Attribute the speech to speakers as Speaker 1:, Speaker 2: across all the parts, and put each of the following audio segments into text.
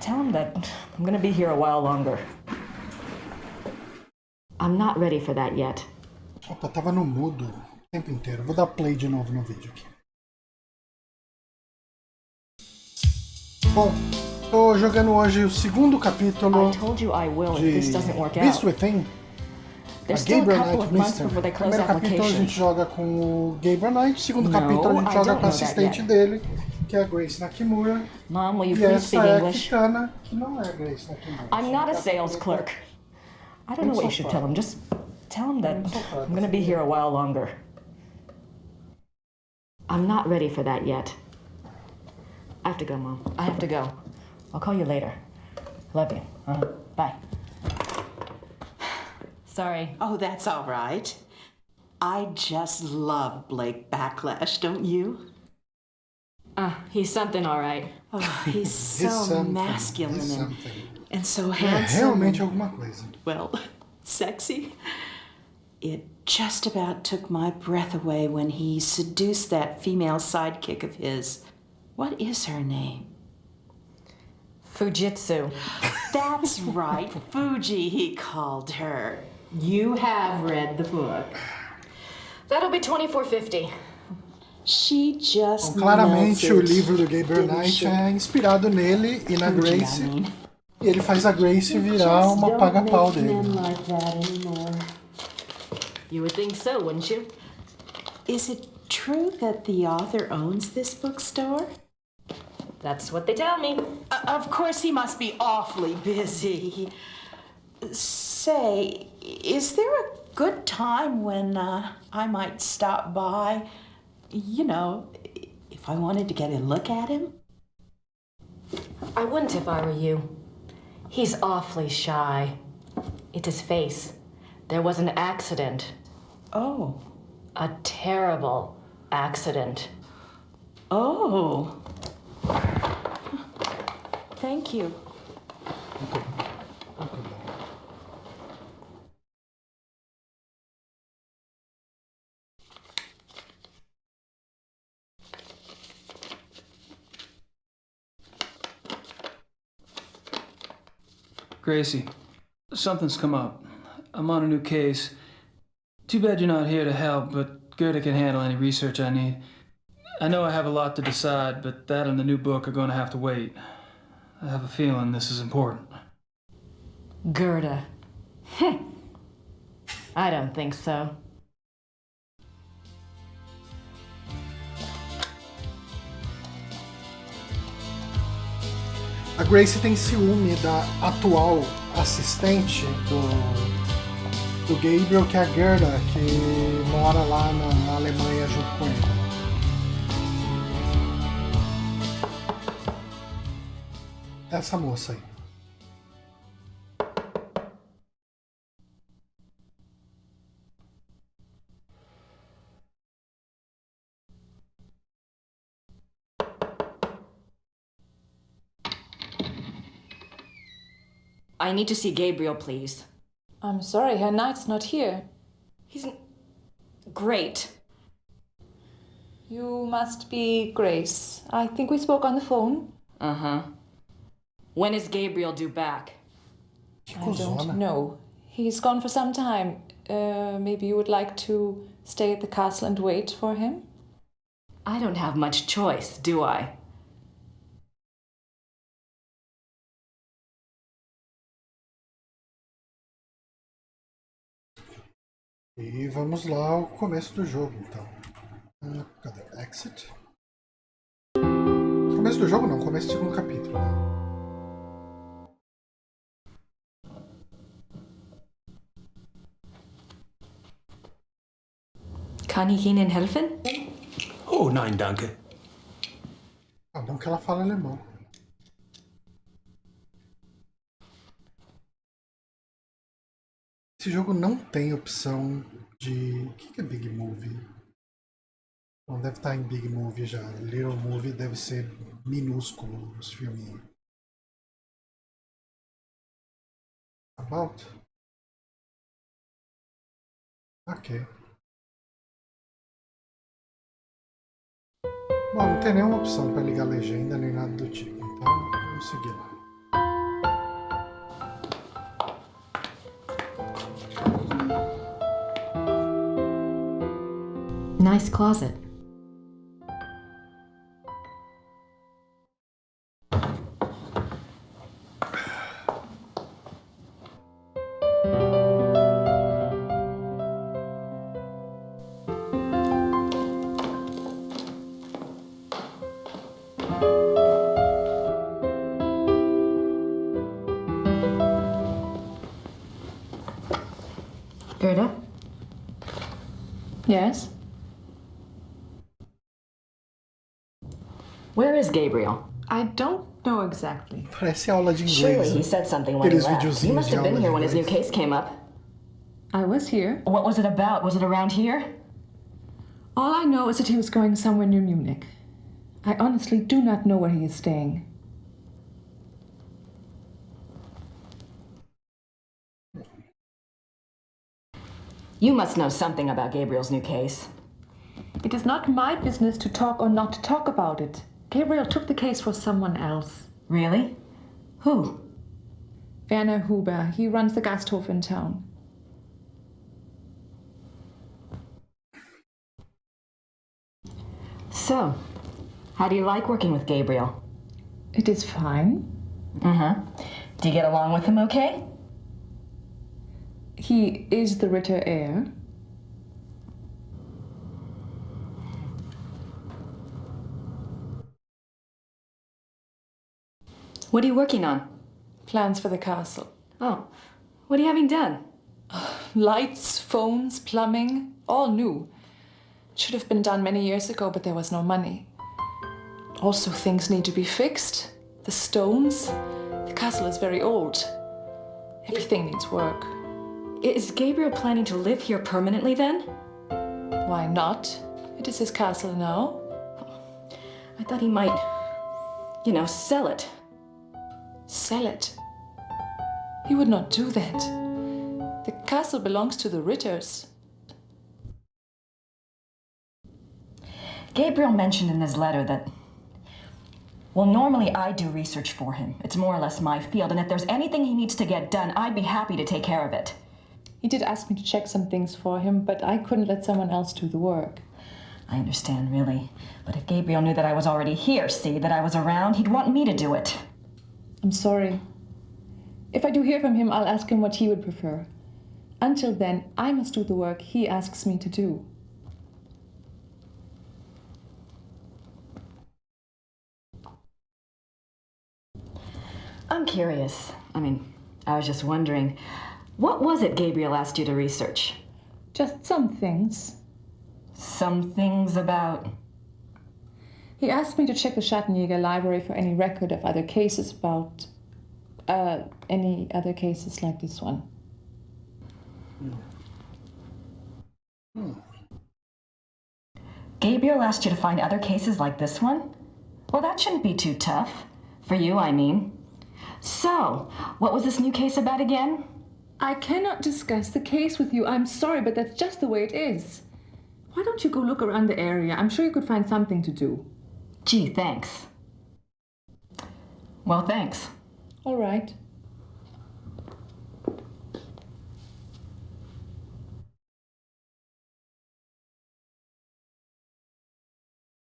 Speaker 1: Tell him that I'm gonna be here a while longer. I'm not ready for that yet.
Speaker 2: Opa, tava no mudo o tempo inteiro. Vou dar play de novo no vídeo aqui. Bom, tô jogando hoje o segundo capítulo de Beast Within. A Gabriel Knight Mystery. Primeiro capítulo a gente joga com o Gabriel Knight, segundo capítulo a gente joga com a assistente dele, que é a Grace Nakimura.
Speaker 1: Mom, will you
Speaker 2: E
Speaker 1: please speak
Speaker 2: essa é a
Speaker 1: English?
Speaker 2: Kitana, que não é a Grace Nakimura.
Speaker 1: I'm not a sales clerk. I don't know what you should tell him. Just tell him that I'm gonna be here a while longer. I'm not ready for that yet. I have to go, Mom. I have to go. I'll call you later. Love you. Bye. Sorry.
Speaker 3: Oh, that's all right. I just love Blake Backlash, don't you?
Speaker 1: He's something, all right.
Speaker 3: Oh, he's so masculine and so handsome.
Speaker 2: Realmente alguma coisa.
Speaker 3: Well, sexy. It just about took my breath away when he seduced that female sidekick of his. What is her name?
Speaker 1: Fujitsu.
Speaker 3: That's right, Fuji, he called her. You have read the book.
Speaker 1: That'll be $24.50.
Speaker 3: She just
Speaker 2: claramente o livro do Gabriel Knight é inspirado nele e na Grace. E ele faz a Grace virar uma paga-pau dele.
Speaker 1: You would think so, wouldn't you?
Speaker 3: Is it true that the author owns this bookstore?
Speaker 1: That's what they tell me.
Speaker 3: Of course he must be awfully busy. Say, is there a good time when I might stop by? You know, if I wanted to get a look at him?
Speaker 1: I wouldn't if I were you. He's awfully shy. It's his face. There was an accident.
Speaker 3: Oh.
Speaker 1: A terrible accident.
Speaker 3: Oh. Thank you.
Speaker 4: Gracie, something's come up. I'm on a new case. Too bad you're not here to help, but Gerda can handle any research I need. I know I have a lot to decide, but that and the new book are going to have to wait. I have a feeling this is important.
Speaker 1: Gerda. I don't think so.
Speaker 2: A Grace tem ciúme da atual assistente do Gabriel, que é a Gerda, que mora lá na Alemanha junto com ele. Essa moça aí.
Speaker 1: I need to see Gabriel, please.
Speaker 5: I'm sorry, Herr Knight's not here.
Speaker 1: He's great.
Speaker 5: You must be Grace. I think we spoke on the phone.
Speaker 1: Uh-huh. When is Gabriel due back?
Speaker 5: I don't know. He's gone for some time. Maybe you would like to stay at the castle and wait for him?
Speaker 1: I don't have much choice, do I?
Speaker 2: E vamos lá ao começo do jogo, então. Cadê? Exit? Começo do jogo não, começo do segundo capítulo.
Speaker 1: Kann ich Ihnen helfen?
Speaker 6: Oh, nein, danke.
Speaker 2: Ah, bom que ela fala alemão. Esse jogo não tem opção de... O que é Big Movie? Bom, deve estar em Big Movie já. Little Movie deve ser minúsculo os filminhos. About? Ok. Bom, não tem nenhuma opção para ligar a legenda nem nada do tipo, então vamos seguir lá.
Speaker 1: Nice closet. Gerda?
Speaker 5: Yes?
Speaker 1: Where is Gabriel?
Speaker 5: I don't know exactly.
Speaker 2: Parece aula de
Speaker 1: Surely
Speaker 2: inglês.
Speaker 1: he said something when he
Speaker 2: Aqueles
Speaker 1: left. He
Speaker 2: videozinhos
Speaker 1: must
Speaker 2: de
Speaker 1: have been
Speaker 2: aula
Speaker 1: here
Speaker 2: de
Speaker 1: when his new
Speaker 2: inglês.
Speaker 1: case came up.
Speaker 5: I was here.
Speaker 1: What was it about? Was it around here?
Speaker 5: All I know is that he was going somewhere near Munich. I honestly do not know where he is staying.
Speaker 1: You must know something about Gabriel's new case.
Speaker 5: It is not my business to talk or not to talk about it. Gabriel took the case for someone else.
Speaker 1: Really? Who?
Speaker 5: Werner Huber. He runs the Gasthof in town.
Speaker 1: So, how do you like working with Gabriel?
Speaker 5: It is fine.
Speaker 1: Uh-huh. Do you get along with him okay?
Speaker 5: He is the Ritter heir.
Speaker 1: What are you working on?
Speaker 5: Plans for the castle.
Speaker 1: Oh, what are you having done?
Speaker 5: Lights, phones, plumbing, all new. Should have been done many years ago, but there was no money. Also, things need to be fixed. The stones. The castle is very old. Everything needs work.
Speaker 1: Is Gabriel planning to live here permanently then?
Speaker 5: Why not? It is his castle now.
Speaker 1: I thought he might, sell it.
Speaker 5: Sell it? He would not do that. The castle belongs to the Ritters.
Speaker 1: Gabriel mentioned in his letter that, well, normally I do research for him. It's more or less my field, and if there's anything he needs to get done, I'd be happy to take care of it.
Speaker 5: He did ask me to check some things for him, but I couldn't let someone else do the work.
Speaker 1: I understand, really. But if Gabriel knew that I was already here, that I was around, he'd want me to do it.
Speaker 5: I'm sorry. If I do hear from him, I'll ask him what he would prefer. Until then, I must do the work he asks me to do.
Speaker 1: I'm curious. I was just wondering, what was it Gabriel asked you to research?
Speaker 5: Just some things.
Speaker 1: Some things about...
Speaker 5: He asked me to check the Schattenjäger library for any record of other cases about... any other cases like this one.
Speaker 1: Gabriel asked you to find other cases like this one? Well, that shouldn't be too tough. For you, I mean. So, what was this new case about again?
Speaker 5: I cannot discuss the case with you. I'm sorry, but that's just the way it is. Why don't you go look around the area? I'm sure you could find something to do.
Speaker 1: Gee, thanks. Well, thanks.
Speaker 5: All right.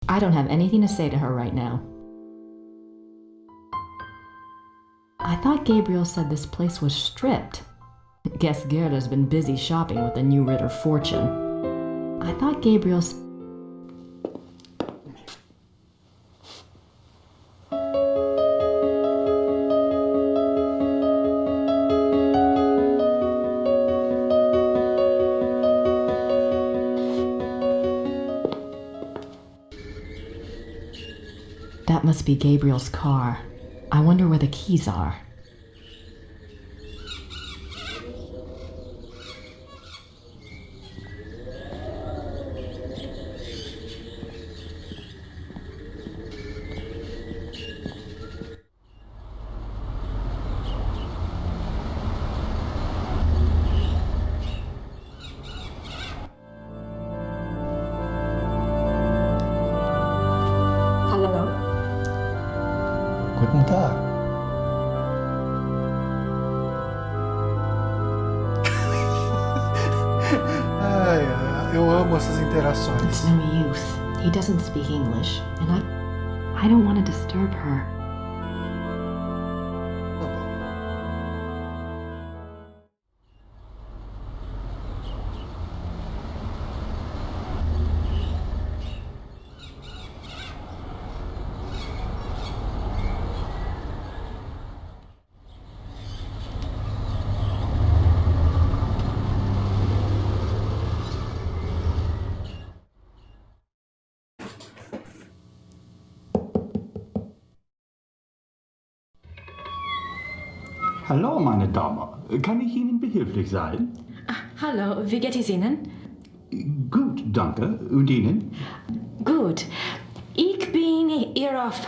Speaker 1: I don't have anything to say to her right now. I thought Gabriel said this place was stripped. Guess Gerda's been busy shopping with the new Ritter fortune. I thought Gabriel's... That must be Gabriel's car. I wonder where the keys are.
Speaker 2: Guten Tag. Eu amo essas interações.
Speaker 1: It's no use. He doesn't speak English, and I don't want to disturb her.
Speaker 2: Tá bom.
Speaker 6: Hallo, meine Dame. Kann ich Ihnen behilflich sein?
Speaker 1: Hallo, wie geht es Ihnen?
Speaker 6: Gut, danke. Und Ihnen?
Speaker 1: Gut. Ich bin hier auf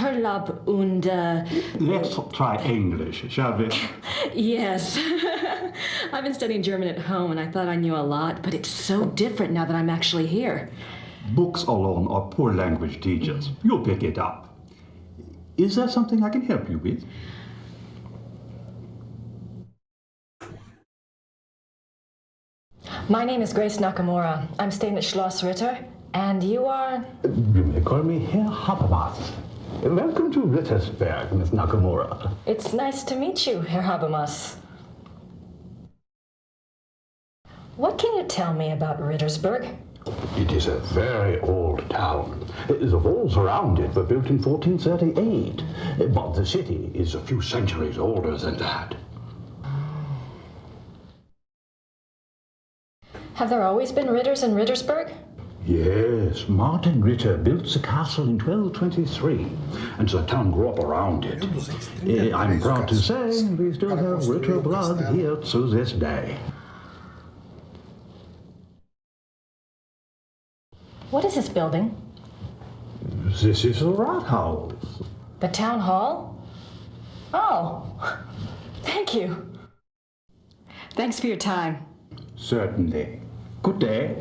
Speaker 1: Urlaub und
Speaker 6: Let's try English, shall we?
Speaker 1: yes. I've been studying German at home and I thought I knew a lot, but it's so different now that I'm actually here.
Speaker 6: Books alone are poor language teachers. You'll pick it up. Is there something I can help you with?
Speaker 1: My name is Grace Nakamura. I'm staying at Schloss Ritter, and you are?
Speaker 6: You may call me Herr Habermas. Welcome to Rittersberg, Miss Nakamura.
Speaker 1: It's nice to meet you, Herr Habermas. What can you tell me about Rittersberg?
Speaker 6: It is a very old town. The walls around it were built in 1438, but the city is a few centuries older than that.
Speaker 1: Have there always been Ritters in Rittersberg?
Speaker 6: Yes, Martin Ritter built the castle in 1223, and the town grew up around it. I'm proud to say we still have Ritter blood here to this day.
Speaker 1: What is this building?
Speaker 6: This is the Rathaus.
Speaker 1: The town hall? Oh, thank you. Thanks for your time.
Speaker 6: Certainly. Good day.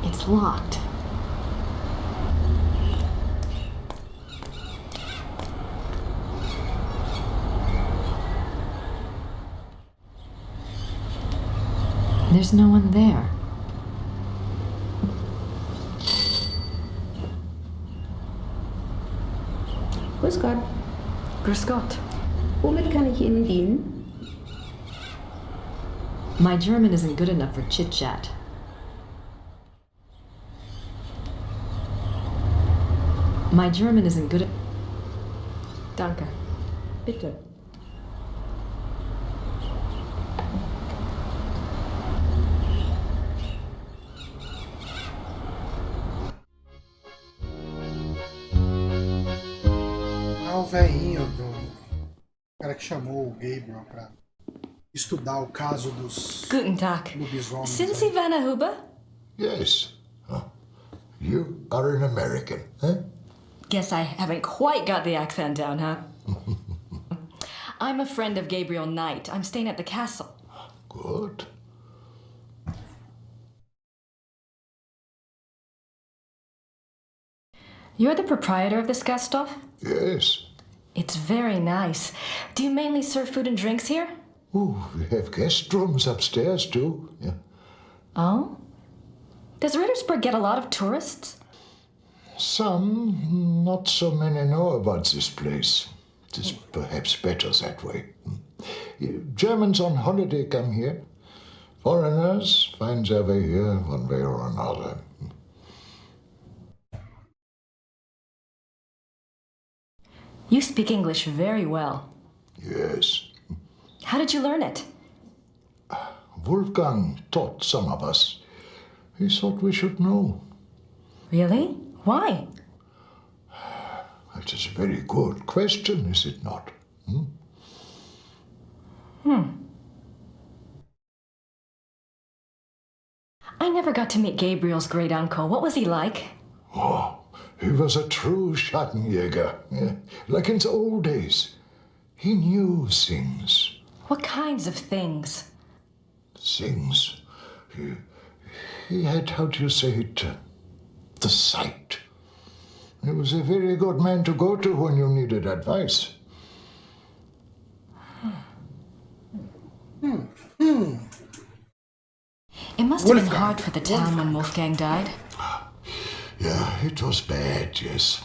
Speaker 1: It's locked. There's no one there.
Speaker 7: Grüß Gott.
Speaker 1: Grüß Gott.
Speaker 7: Womit kann ich Ihnen dienen?
Speaker 1: My German isn't good enough for chit-chat. My German isn't good. Danke.
Speaker 7: Bitte.
Speaker 2: O velhinho do cara que chamou o Gabriel pra estudar o caso dos
Speaker 1: Guten Tag.
Speaker 2: lobisomens.
Speaker 1: Sind Sie Werner Huber?
Speaker 8: Yes. You are an American, eh?
Speaker 1: Guess I haven't quite got the accent down, huh? I'm a friend of Gabriel Knight. I'm staying at the castle.
Speaker 8: Good.
Speaker 1: You're the proprietor of this Gasthof?
Speaker 8: Yes.
Speaker 1: It's very nice. Do you mainly serve food and drinks here?
Speaker 8: Oh, we have guest rooms upstairs too. Yeah.
Speaker 1: Oh? Does Rittersberg get a lot of tourists?
Speaker 8: Some, not so many know about this place. It is perhaps better that way. Germans on holiday come here. Foreigners find their way here one way or another.
Speaker 1: You speak English very well.
Speaker 8: Yes.
Speaker 1: How did you learn it?
Speaker 8: Wolfgang taught some of us. He thought we should know.
Speaker 1: Really? Why?
Speaker 8: It is a very good question, is it not?
Speaker 1: I never got to meet Gabriel's great uncle. What was he like?
Speaker 8: Oh, he was a true Schattenjäger, yeah, like in the old days. He knew things.
Speaker 1: What kinds of things?
Speaker 8: things. He had, how do you say it, the sight. He was a very good man to go to when you needed advice.
Speaker 1: It must have been hard for the town when Wolfgang died.
Speaker 8: Yeah, it was bad, yes.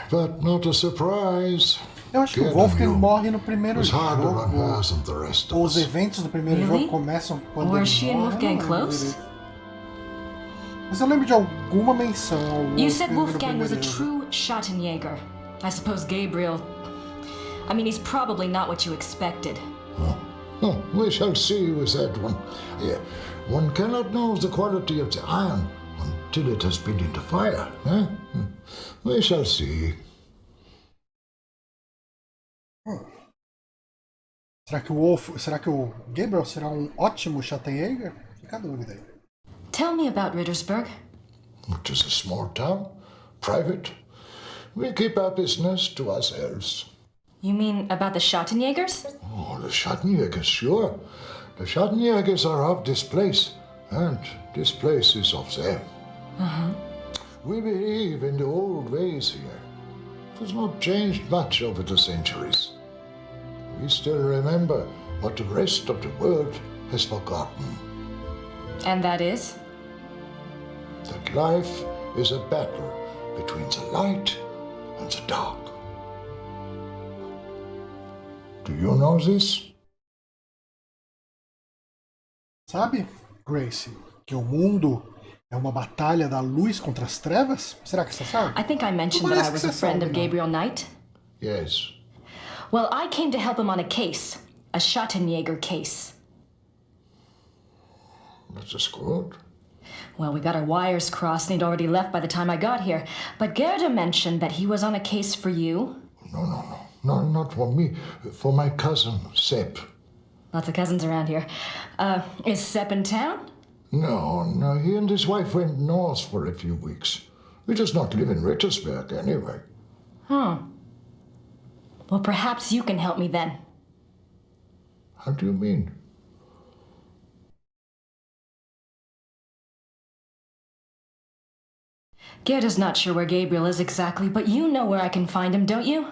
Speaker 8: But not a surprise.
Speaker 2: Eu acho que o Wolfgang morre no primeiro
Speaker 8: It was harder
Speaker 2: jogo.
Speaker 8: on her than the rest of
Speaker 2: Os
Speaker 8: us.
Speaker 2: eventos do primeiro
Speaker 1: Really?
Speaker 2: jogo começam quando
Speaker 1: Were
Speaker 2: ele
Speaker 1: she and
Speaker 2: morre.
Speaker 1: Wolfgang
Speaker 2: Eu não lembro
Speaker 1: close?
Speaker 2: direito. Mas eu lembro de alguma menção ao
Speaker 1: You said
Speaker 2: Wolfgang no
Speaker 1: Wolfgang was a
Speaker 2: primeiro jogo.
Speaker 1: true Schattenjäger. I suppose Gabriel... I mean, he's probably not what you expected.
Speaker 8: Oh, we shall see with that one. Yeah, one cannot know the quality of the iron until it has been into fire. Eh? We shall see.
Speaker 2: Será que o Gabriel será um ótimo Schattenjäger? Fica a dúvida aí.
Speaker 1: Tell me about Rittersberg.
Speaker 8: It is a small town, private. We keep our business to ourselves.
Speaker 1: You mean about the Schattenjägers?
Speaker 8: Oh, the Schattenjägers, sure. The Schattenjägers are of this place, and this place is of them. We believe in the old ways here. It has not changed much over the centuries. We still remember what the rest of the world has forgotten.
Speaker 1: And that is?
Speaker 8: That life is a battle between the light and the dark. Do you know this?
Speaker 2: Sabe, Gracie, que o mundo é uma batalha da luz contra as trevas? Será que você sabe?
Speaker 1: I think I mentioned that I was a friend of Gabriel Knight.
Speaker 8: Yes.
Speaker 1: Well, I came to help him on a case. A Schattenjäger case.
Speaker 8: That is good.
Speaker 1: Well, we got our wires crossed and he'd already left by the time I got here. But Gerda mentioned that he was on a case for you.
Speaker 8: No, not for me. For my cousin, Sepp.
Speaker 1: Lots of cousins around here. Is Sepp in town?
Speaker 8: No, he and his wife went north for a few weeks. He does not live in Rittersberg anyway.
Speaker 1: Huh. Well, perhaps you can help me then.
Speaker 8: How do you mean?
Speaker 1: Gerda's not sure where Gabriel is exactly, but you know where I can find him, don't you?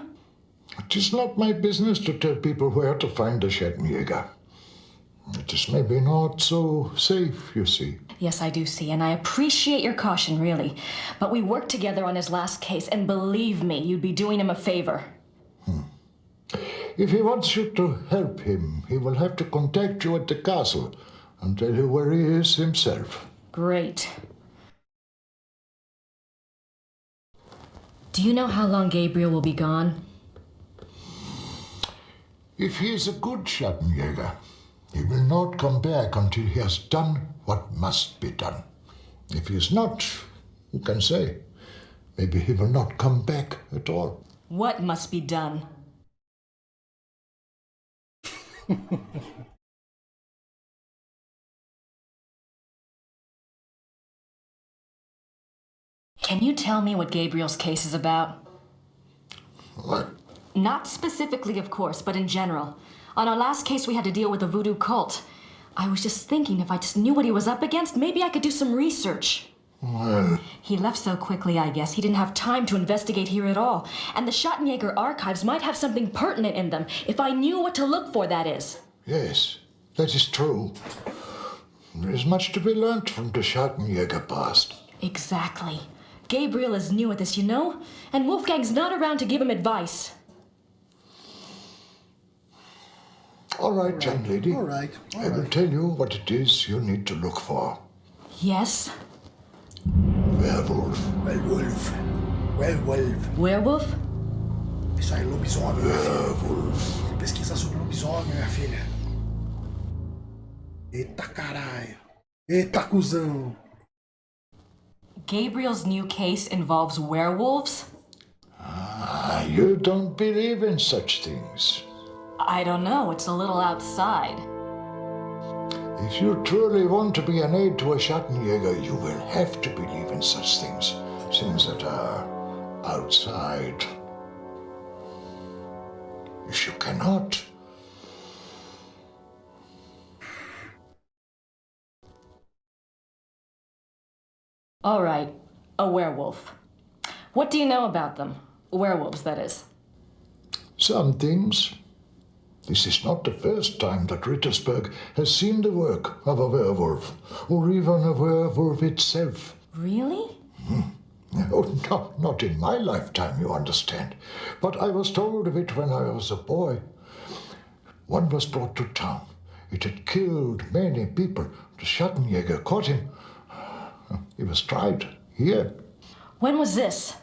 Speaker 8: It is not my business to tell people where to find a Schattenjäger. It is maybe not so safe, you see.
Speaker 1: Yes, I do see, and I appreciate your caution, really. But we worked together on his last case, and believe me, you'd be doing him a favor.
Speaker 8: If he wants you to help him, he will have to contact you at the castle and tell you where he is himself.
Speaker 1: Great. Do you know how long Gabriel will be gone?
Speaker 8: If he is a good Schattenjäger, he will not come back until he has done what must be done. If he is not, who can say? Maybe he will not come back at all.
Speaker 1: What must be done? Can you tell me what Gabriel's case is about?
Speaker 8: What?
Speaker 1: Not specifically, of course, but in general. On our last case, we had to deal with a voodoo cult. I was just thinking if I just knew what he was up against, maybe I could do some research.
Speaker 8: Well,
Speaker 1: He left so quickly, I guess. He didn't have time to investigate here at all. And the Schattenjäger archives might have something pertinent in them, if I knew what to look for, that is.
Speaker 8: yes, that is true. There is much to be learnt from the Schattenjäger past.
Speaker 1: Exactly. Gabriel is new at this, you know? And Wolfgang's not around to give him advice.
Speaker 8: All right, young lady.
Speaker 2: All right.
Speaker 8: I will tell you what it is you need to look for.
Speaker 1: Yes?
Speaker 8: Werewolf.
Speaker 1: Werewolf?
Speaker 2: Isso aí, lobisomem, minha filha.
Speaker 8: Werewolf.
Speaker 2: Pesquisa sobre lobisomem, minha filha. Eita caralho. Eita cuzão.
Speaker 1: Gabriel's new case involves werewolves?
Speaker 8: You don't believe in such things.
Speaker 1: I don't know, it's a little outside.
Speaker 8: If you truly want to be an aid to a Schattenjäger, you will have to believe in such things. Things that are outside. If you cannot,
Speaker 1: All right, a werewolf. What do you know about them? Werewolves, that is.
Speaker 8: Some things. This is not the first time that Rittersberg has seen the work of a werewolf, or even a werewolf itself.
Speaker 1: Really?
Speaker 8: Oh, not in my lifetime, you understand. But I was told of it when I was a boy. One was brought to town. It had killed many people. The Schattenjäger caught him. He was tried here.
Speaker 1: When was this?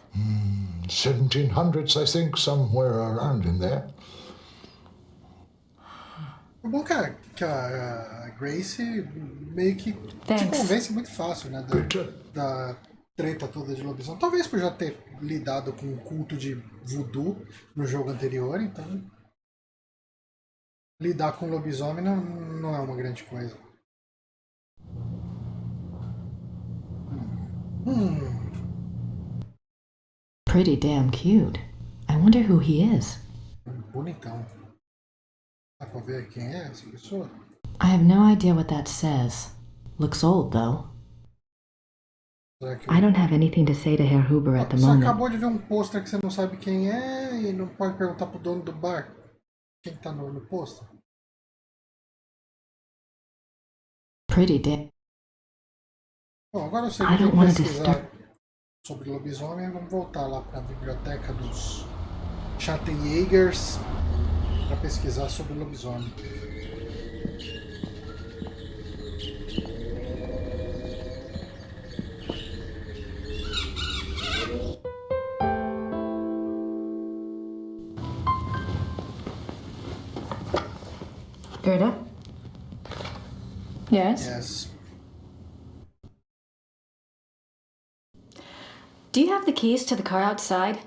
Speaker 8: 1700s, I think, somewhere around in there.
Speaker 2: É bom que a Grace meio que se convence muito fácil, né? Da treta toda de lobisomem. Talvez por já ter lidado com o culto de voodoo no jogo anterior, então lidar com lobisomem não é uma grande coisa.
Speaker 1: Pretty damn cute. I wonder who he is.
Speaker 2: Bonitão. Dá pra ver quem é essa pessoa?
Speaker 1: I have no idea what that says. Looks old, though. I don't have anything to say to Herr Huber at the
Speaker 2: Você
Speaker 1: moment.
Speaker 2: acabou de ver um pôster que você não sabe quem é e não pode perguntar pro dono do bar quem tá no pôster.
Speaker 1: Pretty damn.
Speaker 2: Bom, agora eu sei que eu tenho que pesquisar sobre lobisomem. Vamos voltar lá para a biblioteca dos Schattenjägers para pesquisar sobre lobisomem.
Speaker 1: Gerda?
Speaker 5: Yes?
Speaker 2: Yes.
Speaker 1: Do you have the keys to the car outside?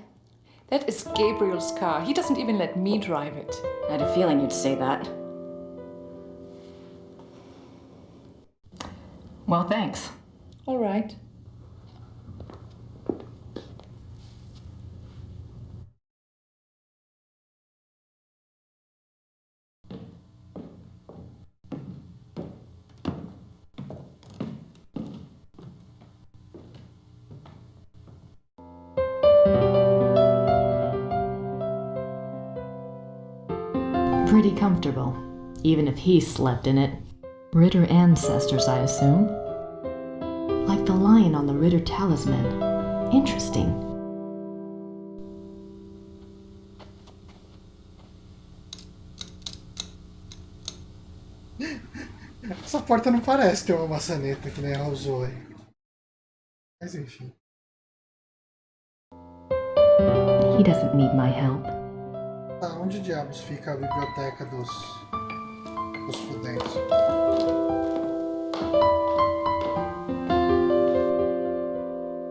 Speaker 5: That is Gabriel's car. He doesn't even let me drive it.
Speaker 1: I had a feeling you'd say that. Well, thanks.
Speaker 5: All right.
Speaker 1: Pretty comfortable, even if he slept in it. Ritter ancestors, I assume. Like the lion on the Ritter talisman. Interesting.
Speaker 2: Essa porta não parece ter uma maçaneta que nem ela usou aí. Mas enfim.
Speaker 1: He doesn't need my help.
Speaker 2: Tá, onde diabos fica a biblioteca dos fudentos?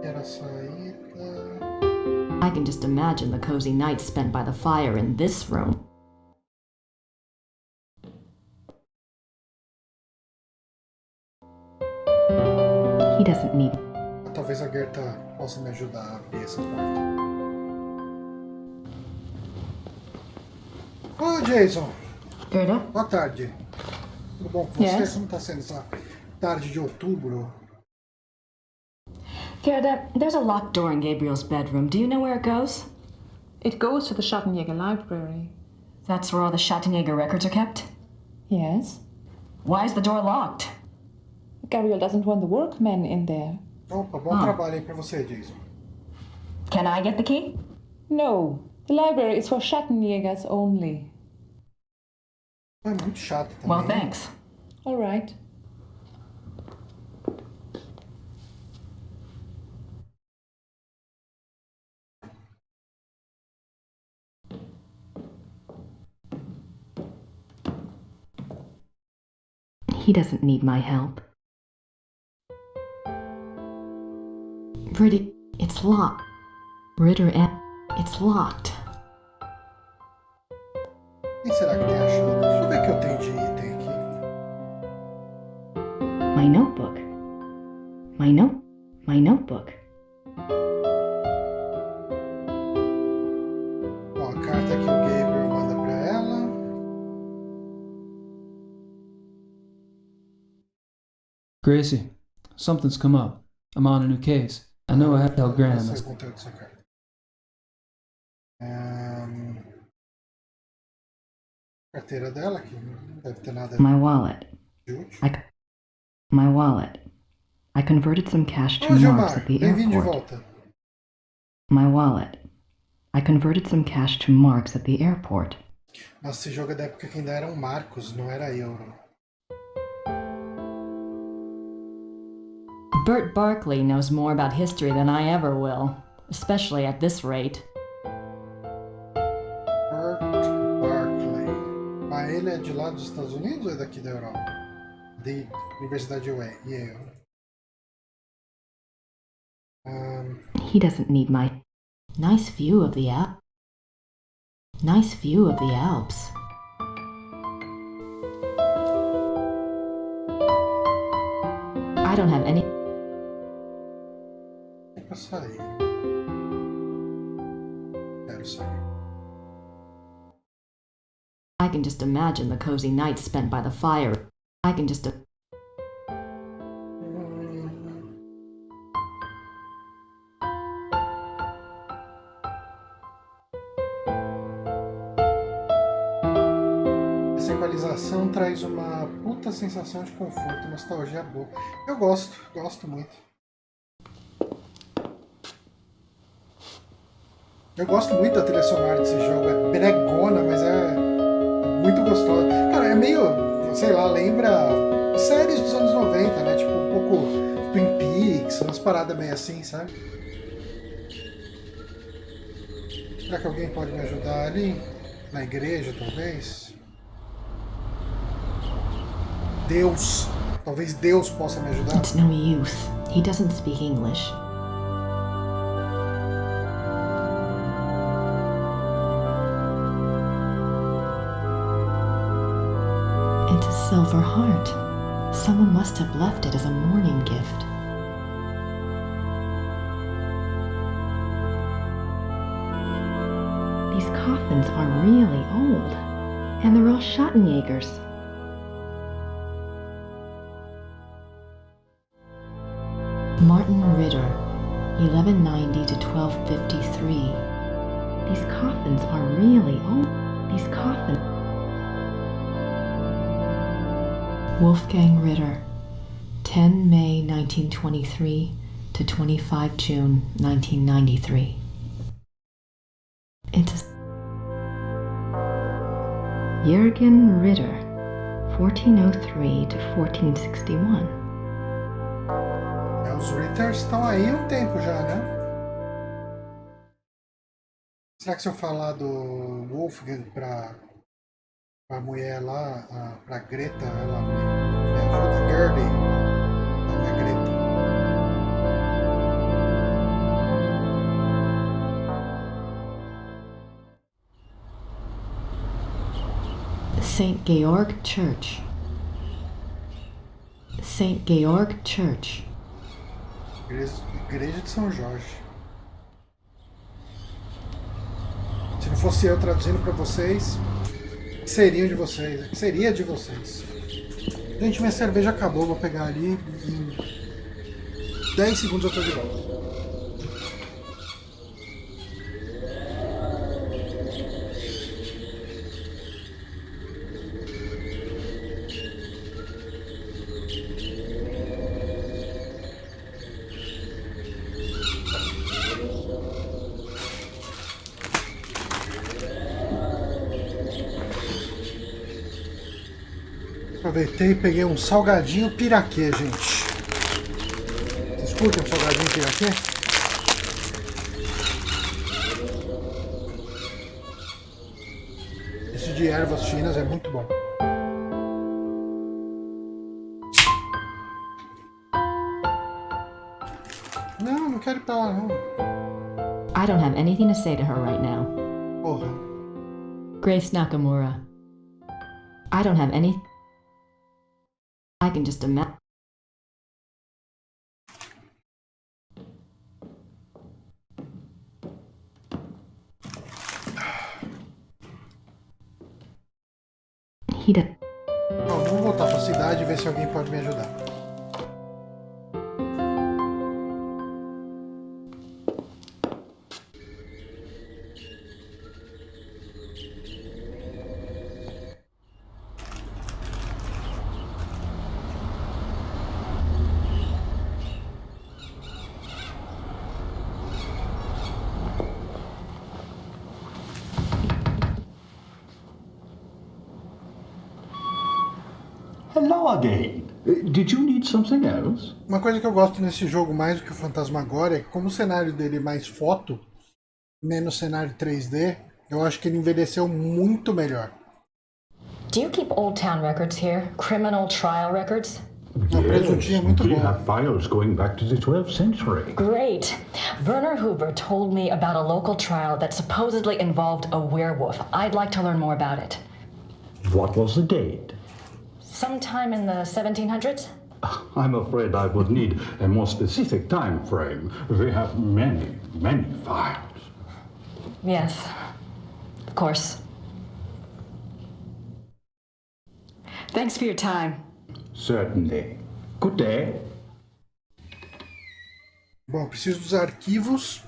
Speaker 2: Era a saída.
Speaker 1: I can just imagine the cozy nights spent by the fire in this room. He doesn't need.
Speaker 2: Talvez a Gerta possa me ajudar a abrir essa porta. Ô, Jason!
Speaker 1: Gerda?
Speaker 2: Boa tarde. Tudo bom com você?
Speaker 5: Yes.
Speaker 2: Como tá sendo essa tarde de outubro?
Speaker 1: Gerda, there's a locked door in Gabriel's bedroom. Do you know where it goes?
Speaker 5: It goes to the Schattenjäger library.
Speaker 1: That's where all the Schattenjäger records are kept?
Speaker 5: Yes?
Speaker 1: Why is the door locked?
Speaker 5: Gabriel doesn't want the workmen in there.
Speaker 2: Opa, bom trabalho aí pra você, Jason.
Speaker 1: Can I get the key?
Speaker 5: No, the library is for Schattenjägers only.
Speaker 2: É muito chato também.
Speaker 1: Well, thanks.
Speaker 5: All right.
Speaker 1: He doesn't need my help. Pretty. It's locked. Ritter and. It's locked.
Speaker 2: Quem será que tem a chave? Deixa eu ver o que eu tenho de item aqui.
Speaker 1: My notebook. My notebook.
Speaker 2: Ó, a carta que o Gabriel manda pra ela.
Speaker 4: Gracie, something's come up. I'm on a new case. I know I have to tell Graham.
Speaker 2: Esse é o conteúdo dessa carta. Carteira dela, que não deve ter nada
Speaker 1: My wallet.
Speaker 2: de útil.
Speaker 1: My wallet. I converted some cash to
Speaker 2: Ô, Gilmar,
Speaker 1: marks at the
Speaker 2: bem-vindo de
Speaker 1: airport.
Speaker 2: volta.
Speaker 1: My wallet. I converted some cash to marks at the airport.
Speaker 2: Nossa, esse jogo é da época que ainda eram marcos, não era euro.
Speaker 1: Bert Barkley knows more about history than I ever will, especially at this rate.
Speaker 2: Bert Barkley. Mas ele é de lá dos Estados Unidos ou é daqui da Europa? De Universidade de Yale.
Speaker 1: He doesn't need my... Nice view of the Alps. Nice view of the Alps. I don't have any...
Speaker 2: É pra sair. Quero sair.
Speaker 1: I can just imagine the cozy nights spent by the fire. I can just...
Speaker 2: Essa equalização traz uma puta sensação de conforto, nostalgia boa. Eu gosto muito. Eu gosto muito da trilha sonora desse jogo. É bregona, mas é muito gostosa. Cara, é meio, sei lá, lembra séries dos anos 90, né? Tipo, um pouco Twin Peaks, umas paradas meio assim, sabe? Será que alguém pode me ajudar ali? Na igreja, talvez? Deus. Talvez Deus possa me ajudar.
Speaker 1: It's no use. He doesn't speak English. It's a silver heart. Someone must have left it as a mourning gift. These coffins are really old, and they're all Schottenjägers. Martin Ritter, 1190 to 1253. These coffins are really old. These coffins. Wolfgang Ritter, 10 May 1923 to 25 June 1993. It's Jürgen Ritter, 1403 to 1461.
Speaker 2: Os Ritters estão aí há um tempo já, né? Será que se eu falar do Wolfgang pra mulher lá, pra Greta, ela me ajuda? Gertie. Não é Greta.
Speaker 1: St. Georg Church. St. Georg Church.
Speaker 2: Igreja de São Jorge. Se não fosse eu traduzindo para vocês, seria de vocês. Gente, minha cerveja acabou, vou pegar ali em 10 segundos eu tô de volta. Aproveitei e peguei um salgadinho piraquê, gente. Vocês curtem um salgadinho piraquê? Esse de ervas finas é muito bom. Não quero ir pra lá, não.
Speaker 1: I don't have anything to say to her right now.
Speaker 2: Porra.
Speaker 1: Grace Nakamura. I don't have any... I can just imagine.
Speaker 2: Bom, vamos voltar pra cidade e ver se alguém pode me ajudar.
Speaker 6: hello again. Did you need something else?
Speaker 2: Uma coisa que eu gosto nesse jogo mais do que o Fantasmagoria é que como o cenário dele é mais foto, menos cenário 3D, eu acho que ele envelheceu muito melhor.
Speaker 1: Do you keep Old Town records here? Criminal trial records?
Speaker 2: Presuntinho é muito
Speaker 6: we
Speaker 2: bom.
Speaker 6: have files going back to the 12th century.
Speaker 1: Great. Werner Huber told me about a local trial that supposedly involved a werewolf. I'd like to learn more about it.
Speaker 6: What was the date?
Speaker 1: Sometime in the 1700s?
Speaker 6: I'm afraid I would need a more specific time frame. We have many, many files.
Speaker 1: Yes, of course. Thanks for your time.
Speaker 6: Certainly. Good day.
Speaker 2: Bom, preciso dos arquivos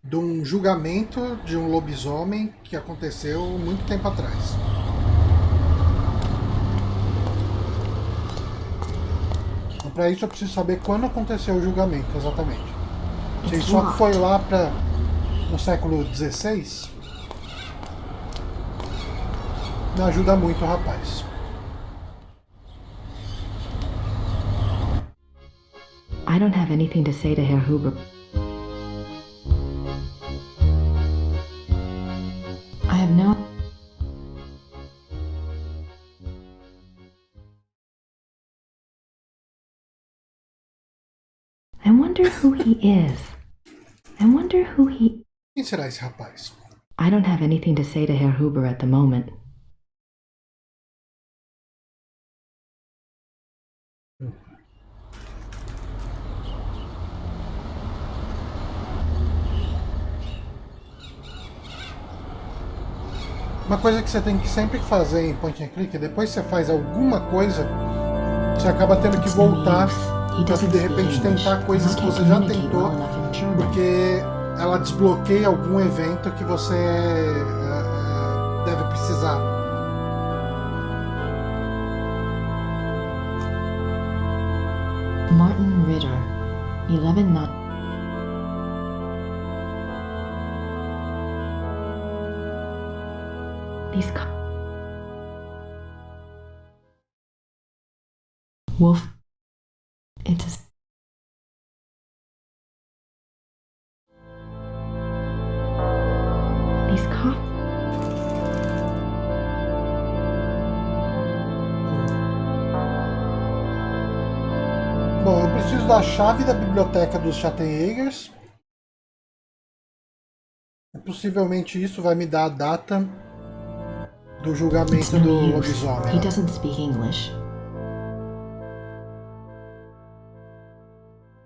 Speaker 2: de um julgamento de um lobisomem que aconteceu muito tempo atrás. Então, para isso eu preciso saber quando aconteceu o julgamento, exatamente. Se só foi lá no século XVI, não ajuda muito, rapaz.
Speaker 1: I don't have anything to say to Herr Huber. I have no... I wonder who he is. I wonder who he...
Speaker 2: Quem será esse rapaz?
Speaker 1: I don't have anything to say to Herr Huber at the moment.
Speaker 2: Uma coisa que você tem que sempre fazer em point and click, depois que você faz alguma coisa, você acaba tendo que voltar para de repente tentar coisas que você já tentou, porque ela desbloqueia algum evento que você deve precisar.
Speaker 1: Martin Ritter, 11-9. These Wolf. It's a... These coffins.
Speaker 2: Bom, eu preciso da chave da biblioteca dos Schattenjägers. Possivelmente isso vai me dar a data do julgamento do lobisomem.
Speaker 1: He doesn't speak English.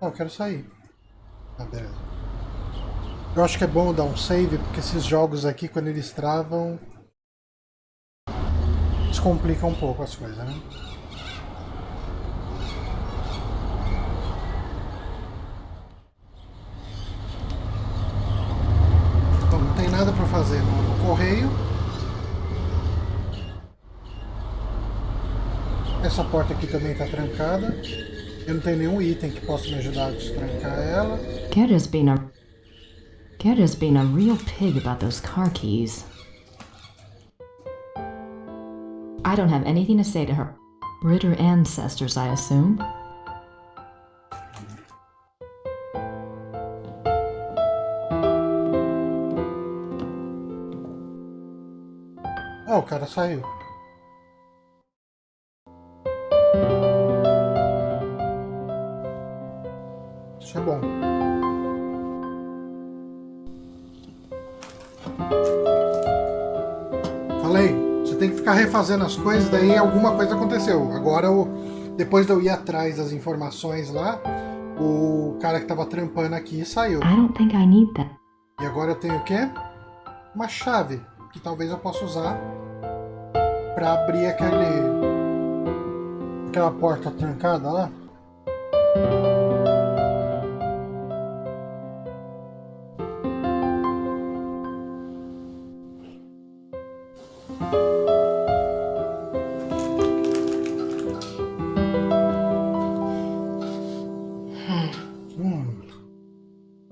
Speaker 2: Eu quero sair. Ah, beleza. Eu acho que é bom dar um save, porque esses jogos aqui, quando eles travam, descomplicam um pouco as coisas, né? Então, não tem nada para fazer no correio. Essa porta aqui também está trancada. Eu não tenho nenhum item que possa me ajudar a destrancar ela.
Speaker 1: Gerda's been a real pig about those car keys. I don't have anything to say to her. Ritter ancestors, I assume.
Speaker 2: Ah, o cara saiu. Isso é bom. Falei, você tem que ficar refazendo as coisas, daí alguma coisa aconteceu. Agora, depois de eu ir atrás das informações lá, o cara que tava trampando aqui saiu.
Speaker 1: I don't think I need that.
Speaker 2: E agora eu tenho o quê? Uma chave, que talvez eu possa usar para abrir aquela porta trancada lá.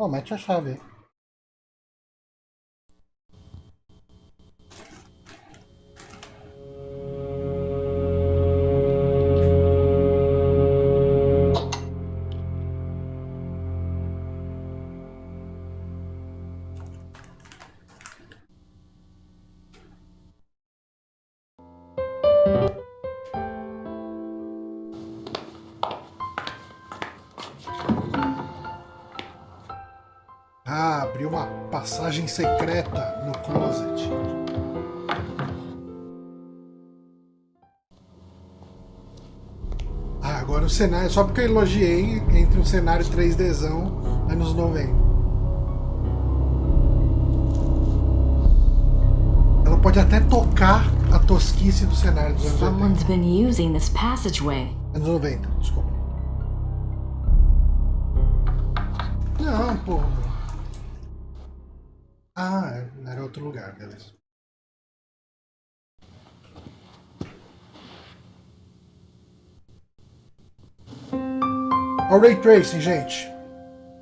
Speaker 2: Oh, mete a chave aí. Ah, abriu uma passagem secreta no closet. Ah, agora o cenário, só porque eu elogiei entre um cenário 3Dzão anos 90. Ela pode até tocar a tosquice do cenário dos anos 80.
Speaker 1: Someone's been using this passageway.
Speaker 2: Anos 90, desculpa. Não, pô. Ah, era outro lugar, beleza. Ó o Ray Tracing, gente.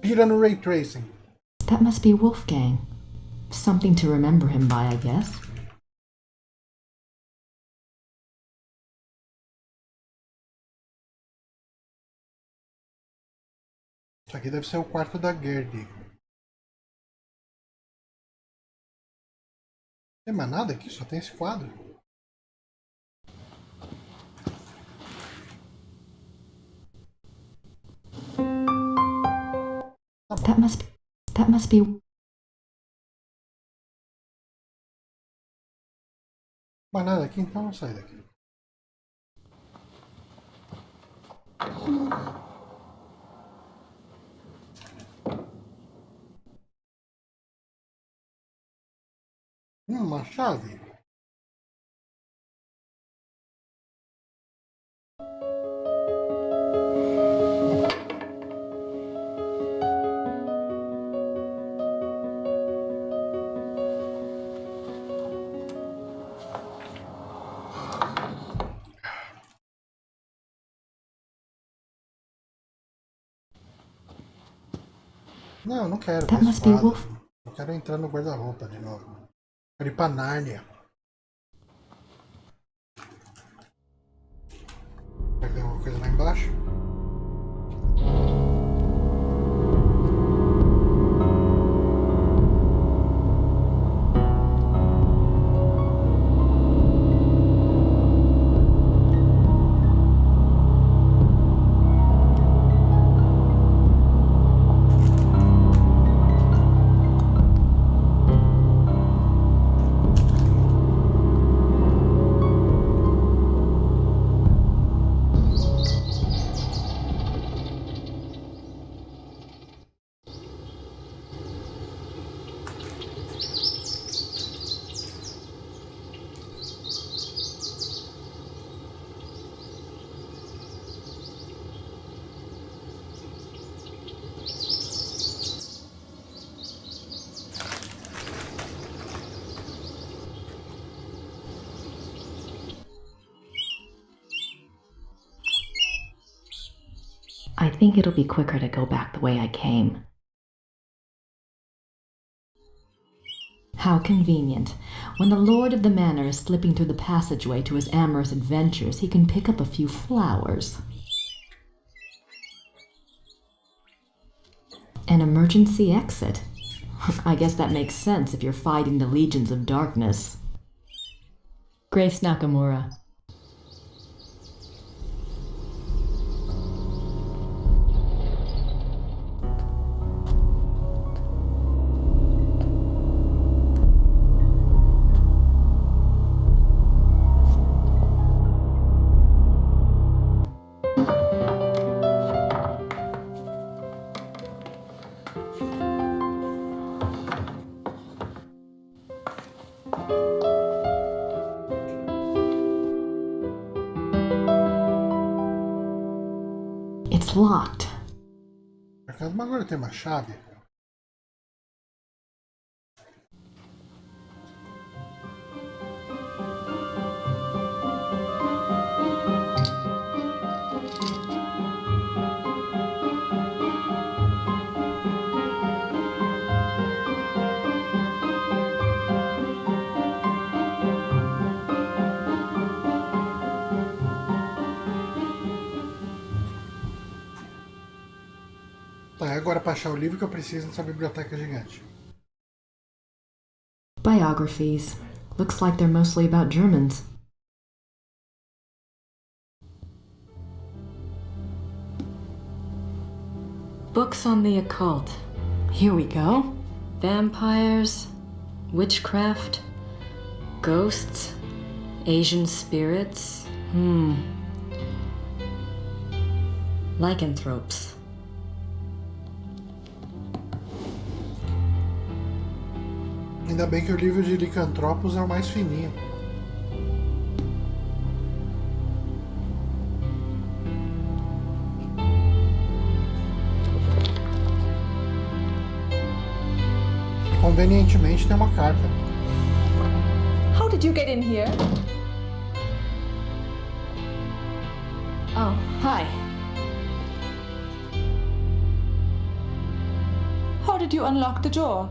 Speaker 2: Pira no Ray Tracing.
Speaker 1: That must be Wolfgang. Something to remember him by, I guess.
Speaker 2: Isso aqui deve ser o quarto da Gertie. Tem mais nada aqui? Só tem esse quadro.
Speaker 1: That must be.
Speaker 2: Mais nada aqui, então vamos sair daqui. Uma chave. Não, não quero.
Speaker 1: That must be Wolf.
Speaker 2: Eu quero entrar no guarda-roupa de novo. Quero ir pra Nárnia. Será que tem alguma coisa lá embaixo?
Speaker 1: I think it'll be quicker to go back the way I came. How convenient. When the lord of the manor is slipping through the passageway to his amorous adventures, he can pick up a few flowers. An emergency exit. I guess that makes sense if you're fighting the legions of darkness. Grace Nakamura. It's locked.
Speaker 2: Mas agora tem uma chave. Tá, agora para achar o livro que eu preciso nessa biblioteca gigante.
Speaker 1: Biographies. Looks like they're mostly about Germans. Books on the occult. Here we go. Vampires, witchcraft, ghosts, Asian spirits. Lycanthropes.
Speaker 2: Ainda bem que o livro de licantropos é o mais fininho. Convenientemente tem uma carta.
Speaker 5: How did you get in here?
Speaker 1: Oh, hi.
Speaker 5: How did you unlock the door?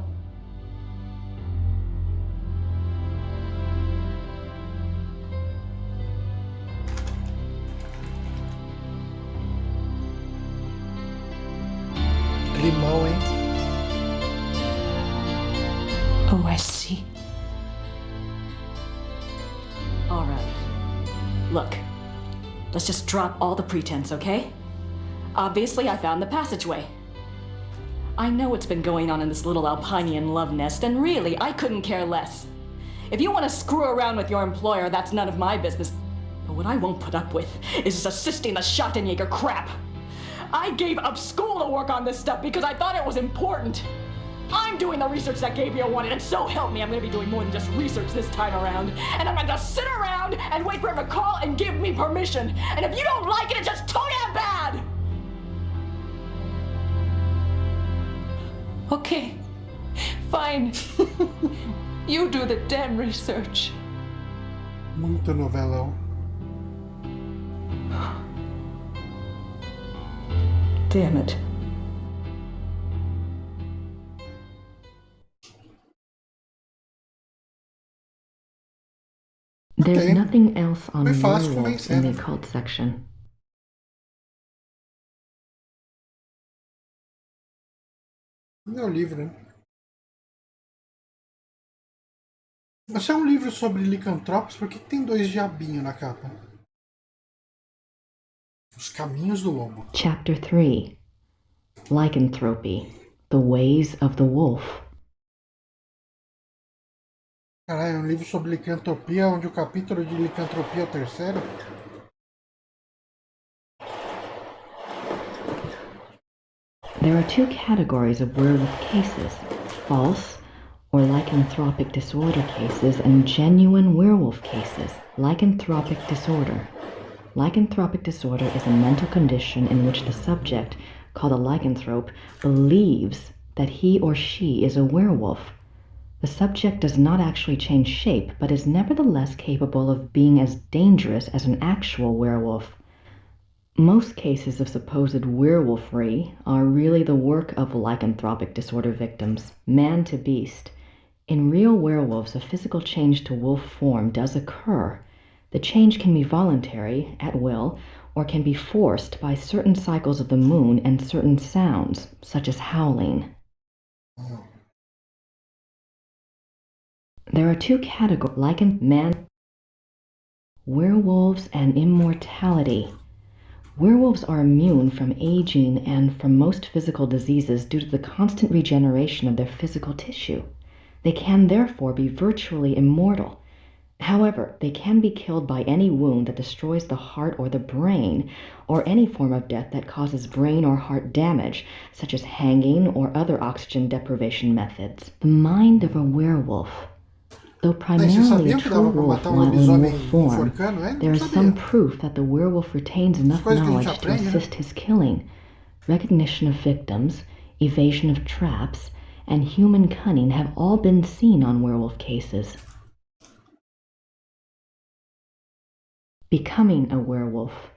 Speaker 2: Limão, hein?
Speaker 5: Oh, I see.
Speaker 1: All right. Look, let's just drop all the pretense, okay? Obviously, I found the passageway. I know what's been going on in this little Alpinian love nest, and really, I couldn't care less. If you want to screw around with your employer, that's none of my business. But what I won't put up with is assisting the Schottenjäger crap. I gave up school to work on this stuff because I thought it was important. I'm doing the research that Gabriel wanted, and so help me, I'm gonna be doing more than just research this time around. And I'm gonna sit around and wait for him to call and give me permission. And if you don't like it, it's just too damn bad!
Speaker 5: Okay, fine. You do the damn research.
Speaker 2: Muito novelão.
Speaker 5: Damn it.
Speaker 1: There's
Speaker 2: Okay.
Speaker 1: nothing else on
Speaker 2: Foi fácil
Speaker 1: werewolves in the
Speaker 2: convencer.
Speaker 1: occult section.
Speaker 2: Não é o livro, né? Esse é um livro sobre licantropos, por que tem dois diabinhos na capa? Os Caminhos do Lobo.
Speaker 1: Chapter 3. Lycanthropy. The Ways of the Wolf.
Speaker 2: Caralho, é um livro sobre licantropia, onde o capítulo de licantropia é o terceiro?
Speaker 1: There are two categories of werewolf cases: false or lycanthropic disorder cases and genuine werewolf cases. Lycanthropic disorder. Lycanthropic disorder is a mental condition in which the subject, called a lycanthrope, believes that he or she is a werewolf. The subject does not actually change shape, but is nevertheless capable of being as dangerous as an actual werewolf. Most cases of supposed werewolfery are really the work of lycanthropic disorder victims, man to beast. In real werewolves, a physical change to wolf form does occur. The change can be voluntary, at will, or can be forced by certain cycles of the moon and certain sounds, such as howling. There are two categories: lycan man, werewolves, and immortality. Werewolves are immune from aging and from most physical diseases due to the constant regeneration of their physical tissue. They can therefore be virtually immortal. However, they can be killed by any wound that destroys the heart or the brain, or any form of death that causes brain or heart damage, such as hanging or other oxygen deprivation methods. The mind of a werewolf. Though primarily a true wolf while in wolf form, there is some proof that the werewolf retains enough knowledge to assist his killing. Recognition of victims, evasion of traps, and human cunning have all been seen on werewolf cases. Becoming a werewolf.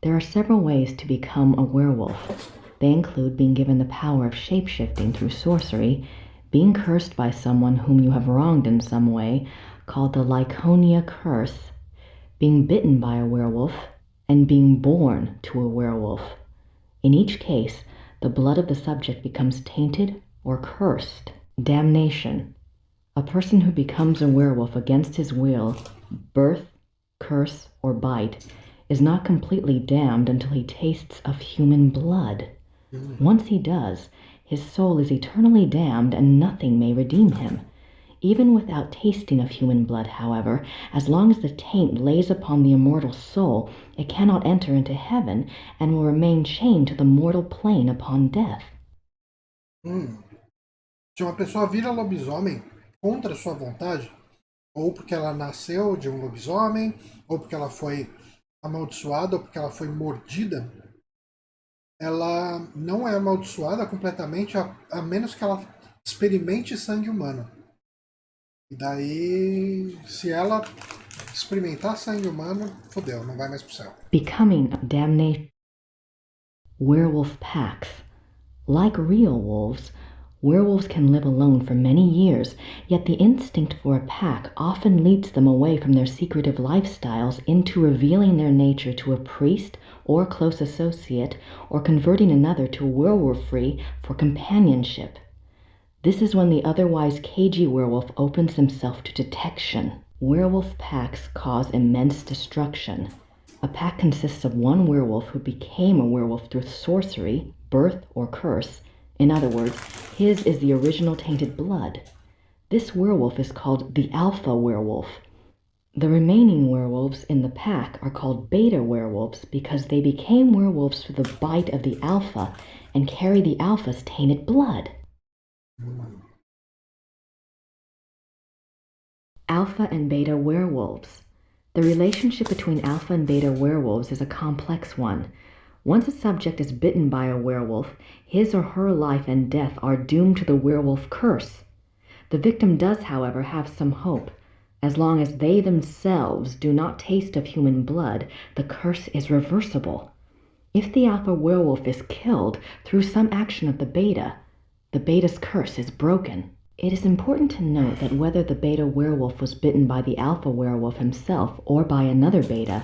Speaker 1: There are several ways to become a werewolf. They include being given the power of shape-shifting through sorcery, being cursed by someone whom you have wronged in some way, called the Lyconia curse, being bitten by a werewolf, and being born to a werewolf. In each case, the blood of the subject becomes tainted or cursed. Damnation. A person who becomes a werewolf against his will, birth, curse, or bite, is not completely damned until he tastes of human blood. Once he does, his soul is eternally damned and nothing may redeem him. Even without tasting of human blood, however, as long as the taint lays upon the immortal soul, it cannot enter into heaven and will remain chained to the mortal plane upon death.
Speaker 2: Se uma pessoa vira lobisomem contra sua vontade, ou porque ela nasceu de um lobisomem, ou porque ela foi amaldiçoada, ou porque ela foi mordida, ela não é amaldiçoada completamente a menos que ela experimente sangue humano. E daí, se ela experimentar sangue humano, fodeu, não vai mais pro céu.
Speaker 1: Becoming damnation. Werewolf packs. Like real wolves, werewolves can live alone for many years, yet the instinct for a pack often leads them away from their secretive lifestyles into revealing their nature to a priest or close associate, or converting another to werewolfery for companionship. This is when the otherwise cagey werewolf opens himself to detection. Werewolf packs cause immense destruction. A pack consists of one werewolf who became a werewolf through sorcery, birth, or curse. In other words, his is the original tainted blood. This werewolf is called the alpha werewolf. The remaining werewolves in the pack are called beta werewolves because they became werewolves through the bite of the alpha and carry the alpha's tainted blood. Alpha and beta werewolves. The relationship between alpha and beta werewolves is a complex one. Once a subject is bitten by a werewolf, his or her life and death are doomed to the werewolf curse. The victim does, however, have some hope. As long as they themselves do not taste of human blood, the curse is reversible. If the alpha werewolf is killed through some action of the beta's curse is broken. It is important to note that whether the beta werewolf was bitten by the alpha werewolf himself or by another beta,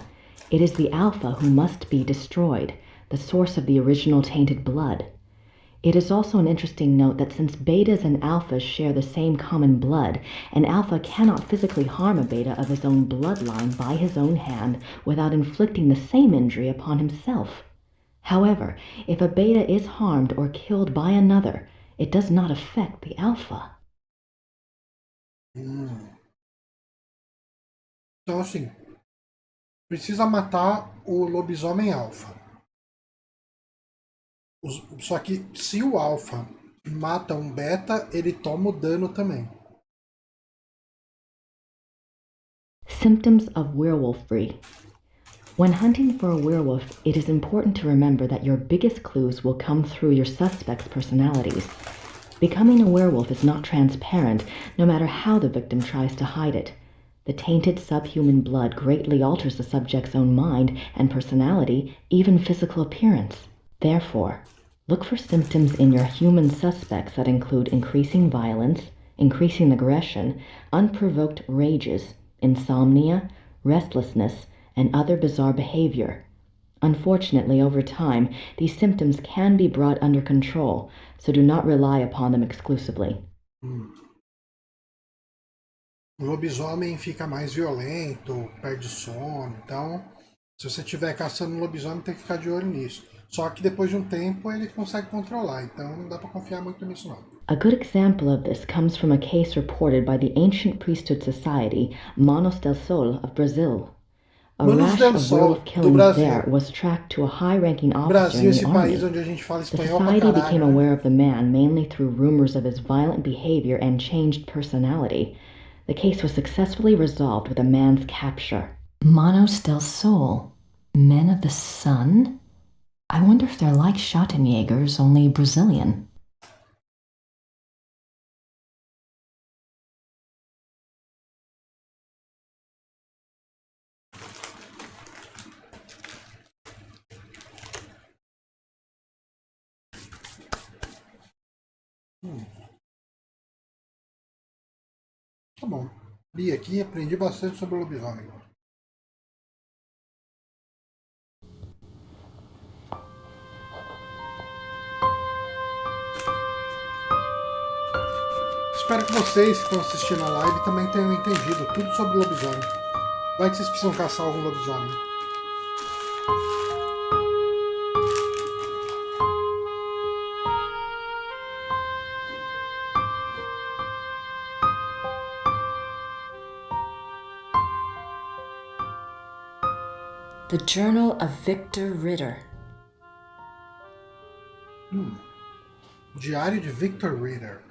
Speaker 1: it is the alpha who must be destroyed, the source of the original tainted blood. It is also an interesting note that since betas and alphas share the same common blood, an alpha cannot physically harm a beta of his own bloodline by his own hand without inflicting the same injury upon himself. However, if a beta is harmed or killed by another, it does not affect the alpha.
Speaker 2: Então, assim, precisa matar o lobisomem alfa. Só que se o alfa mata um beta, ele toma o dano também.
Speaker 1: Symptoms of werewolfery. When hunting for a werewolf, it is important to remember that your biggest clues will come through your suspect's personalities. Becoming a werewolf is not transparent, no matter how the victim tries to hide it. The tainted subhuman blood greatly alters the subject's own mind and personality, even physical appearance. Therefore, look for symptoms in your human suspects that include increasing violence, increasing aggression, unprovoked rages, insomnia, restlessness, and other bizarre behavior. Unfortunately, over time, these symptoms can be brought under control, so do not rely upon them exclusively.
Speaker 2: O lobisomem fica mais violento, perde sono, então se você estiver caçando um lobisomem tem que ficar de olho nisso. Só que depois de um tempo ele consegue controlar, então não dá para confiar muito nisso não.
Speaker 1: A good example of this comes from a case reported by the Ancient Priesthood Society, Manos del Sol of Brazil. A rash of werewolf killings there was tracked to a high-ranking officer in the army. The society became aware of the man mainly through rumors of his violent behavior and changed personality. The case was successfully resolved with a man's capture. Manos del Sol, men of the sun? I wonder if they're like Schottenjägers, only Brazilian.
Speaker 2: Tá bom. Li aqui, aprendi bastante sobre o lobisomem. Espero que vocês que estão assistindo a live também tenham entendido tudo sobre o lobisomem. Vai que vocês precisam caçar algum lobisomem.
Speaker 1: The Journal of Victor Ritter.
Speaker 2: Diário de Victor Ritter.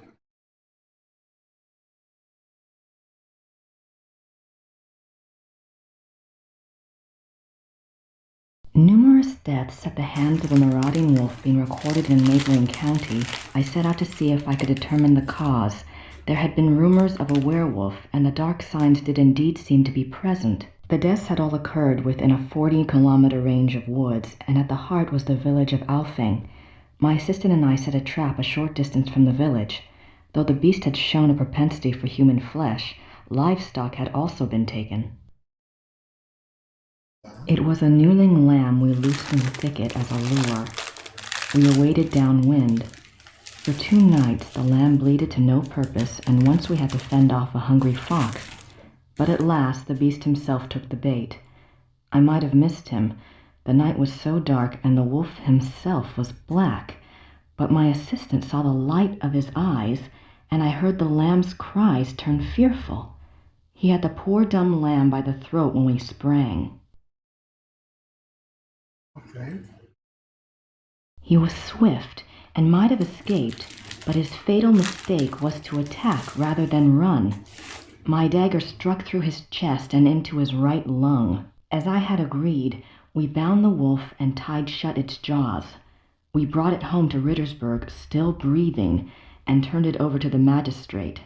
Speaker 1: Numerous deaths at the hands of a marauding wolf being recorded in a neighboring county, I set out to see if I could determine the cause. There had been rumors of a werewolf, and the dark signs did indeed seem to be present. The deaths had all occurred within a 40-kilometer range of woods, and at the heart was the village of Alfeng. My assistant and I set a trap a short distance from the village. Though the beast had shown a propensity for human flesh, livestock had also been taken. It was a newling lamb we loosed from the thicket as a lure. We awaited downwind. For 2 nights the lamb bleated to no purpose, and once we had to fend off a hungry fox. But at last the beast himself took the bait. I might have missed him. The night was so dark, and the wolf himself was black. But my assistant saw the light of his eyes, and I heard the lamb's cries turn fearful. He had the poor dumb lamb by the throat when we sprang.
Speaker 2: Okay.
Speaker 1: He was swift and might have escaped, but his fatal mistake was to attack rather than run. My dagger struck through his chest and into his right lung. As I had agreed, we bound the wolf and tied shut its jaws. We brought it home to Rittersberg, still breathing, and turned it over to the magistrate.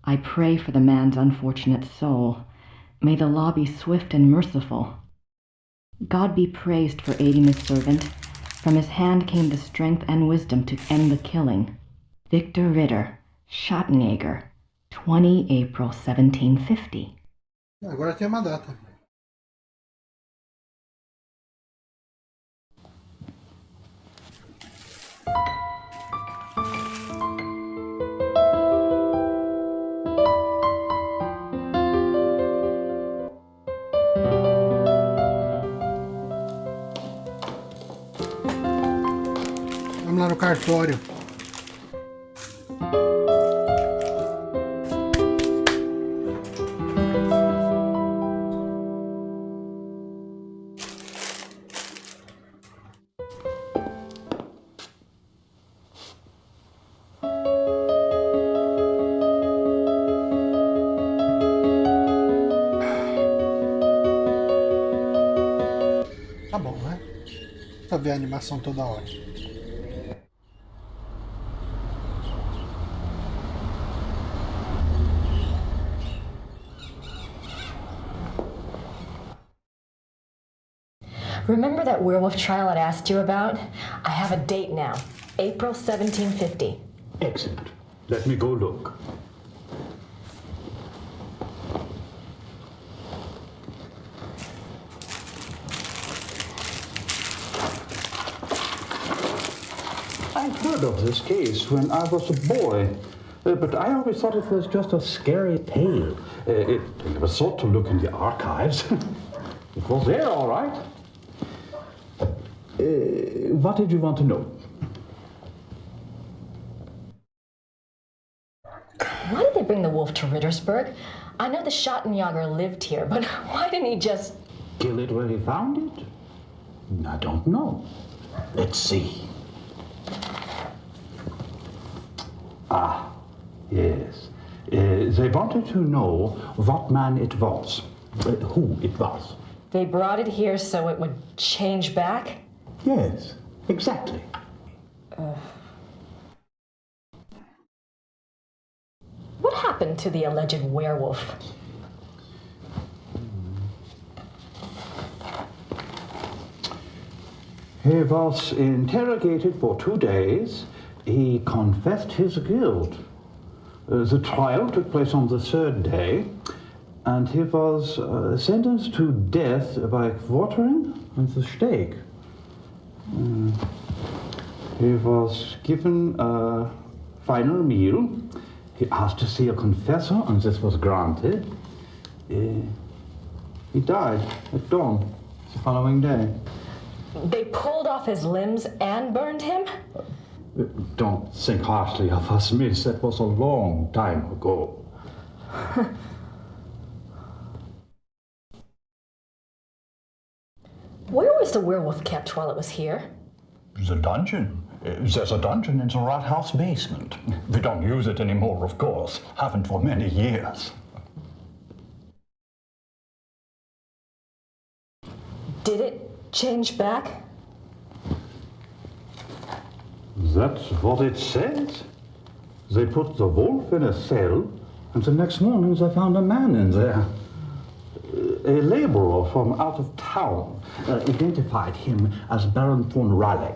Speaker 1: I pray for the man's unfortunate soul. May the law be swift and merciful. God be praised for aiding his servant. From his hand came the strength and wisdom to end the killing. Victor Ritter, Schottenjäger, 20 April 1750.
Speaker 2: Agora tem uma data. Vamos lá no cartório. Tá bom, né? Pra ver a animação toda hora.
Speaker 9: Remember that werewolf trial I'd asked you about? I have a date now, April 1750.
Speaker 6: Excellent. Let me go look. I heard of this case when I was a boy, but I always thought it was just a scary tale. I never thought to look in the archives. It was there, all right. What did you want to know?
Speaker 9: Why did they bring the wolf to Rittersberg? I know the Schottenjäger lived here, but why didn't he just...
Speaker 6: Kill it where he found it? I don't know. Let's see. Ah, yes. They wanted to know what man it was, who it was.
Speaker 9: They brought it here so it would change back?
Speaker 6: Yes, exactly.
Speaker 9: What happened to the alleged werewolf?
Speaker 6: He was interrogated for 2 days. He confessed his guilt. The trial took place on the 3rd day, and he was sentenced to death by quartering and the stake. He was given a final meal. He asked to see a confessor, and this was granted. He died at dawn the following day.
Speaker 9: They pulled off his limbs and burned him?
Speaker 6: Don't think harshly of us, miss. That was a long time ago.
Speaker 9: was the werewolf kept while it was here?
Speaker 6: The dungeon. There's a dungeon in the Rathouse basement. We don't use it anymore, of course. Haven't for many years.
Speaker 9: Did it change back?
Speaker 6: That's what it says. They put the wolf in a cell, and the next morning they found a man in there. A laborer from out of town identified him as Baron von Raleigh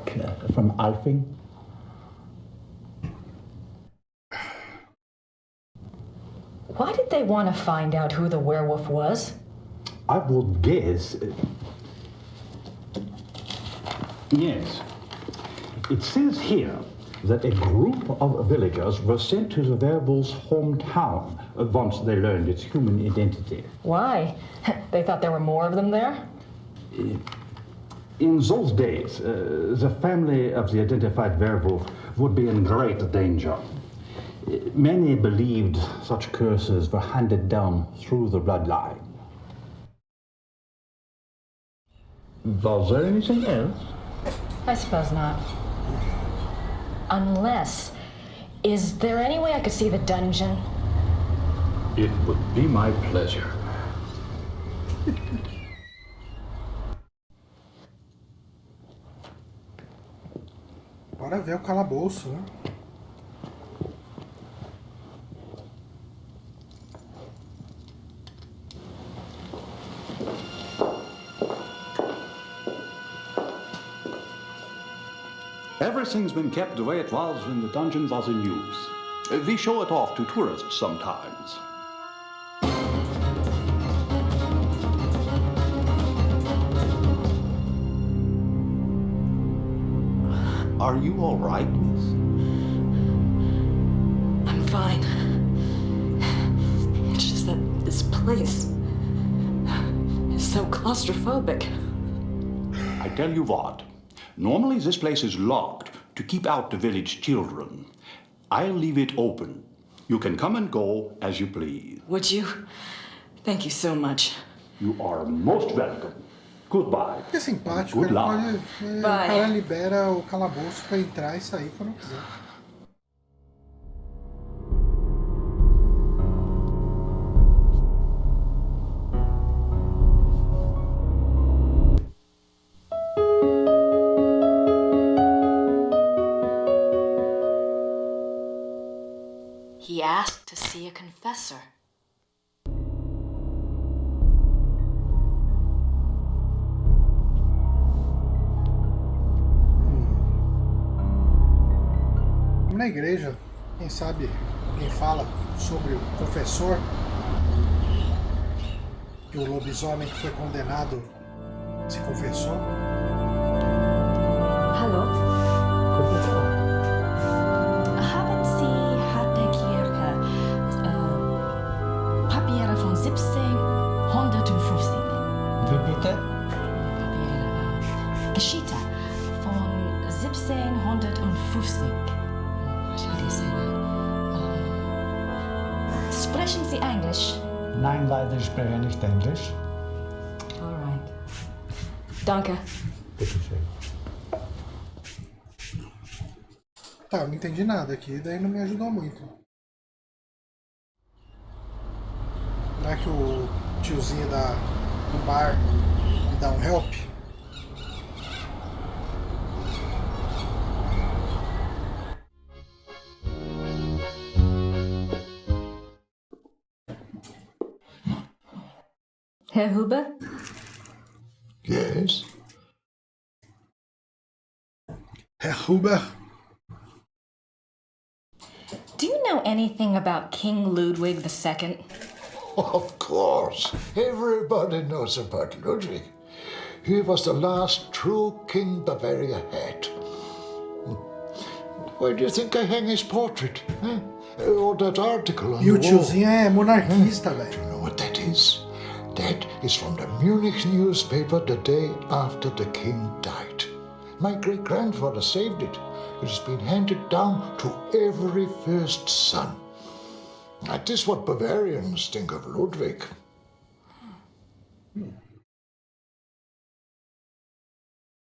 Speaker 6: from Alfing.
Speaker 9: Why did they want to find out who the werewolf was?
Speaker 6: I would guess. Yes. It says here that a group of villagers were sent to the werewolf's hometown once they learned its human identity.
Speaker 9: Why? They thought there were more of them there?
Speaker 6: In those days, the family of the identified werewolf would be in great danger. Many believed such curses were handed down through the bloodline. Was there anything else?
Speaker 9: I suppose not. Unless, is there any way I could see the dungeon?
Speaker 6: It would be my pleasure.
Speaker 2: Bora ver o calabouço, né?
Speaker 6: Everything's been kept the way it was when the dungeon was in use. We show it off to tourists sometimes. Are you all right, miss?
Speaker 3: I'm fine. It's just that this place is so claustrophobic.
Speaker 6: I tell you what, normally this place is locked to keep out the village children. I'll leave it open. You can come and go as you please.
Speaker 3: Would you? Thank you so much.
Speaker 6: You are most welcome. Goodbye.
Speaker 2: Que simpático,
Speaker 6: Good
Speaker 2: ele
Speaker 6: luck.
Speaker 2: pode. O
Speaker 3: Bye.
Speaker 2: cara libera o calabouço pra entrar e sair quando quiser.
Speaker 9: He asked to see a confessor.
Speaker 2: Na igreja, quem sabe, quem fala sobre o confessor, que o lobisomem que foi condenado se confessou.
Speaker 7: Hallo? Guten Tag. Haben Sie hat der Kirche Papiere von 1750?
Speaker 10: Wie bitte?
Speaker 7: Papiere, Geschichte von 1750. How do you say that? Sprechen Sie Englisch?
Speaker 10: Nein, leider ich spreche nicht Englisch.
Speaker 7: Alright.
Speaker 9: Danke.
Speaker 10: Bitte schön.
Speaker 2: Tá, eu não entendi nada aqui, daí não me ajudou muito. Será que o tiozinho do bar me dá um help?
Speaker 9: Herr Huber?
Speaker 8: Yes?
Speaker 2: Herr Huber?
Speaker 9: Do you know anything about King Ludwig II?
Speaker 8: Of course. Everybody knows about Ludwig. He was the last true king Bavaria had. Why do you think I hang his portrait? Huh? Or that article on
Speaker 2: E o
Speaker 8: the wall?
Speaker 2: tiozinho é monarquista,
Speaker 8: Do
Speaker 2: velho.
Speaker 8: you know what that is? That is from the Munich newspaper the day after the king died. My great-grandfather saved it. It has been handed down to every first son. That is what Bavarians think of Ludwig.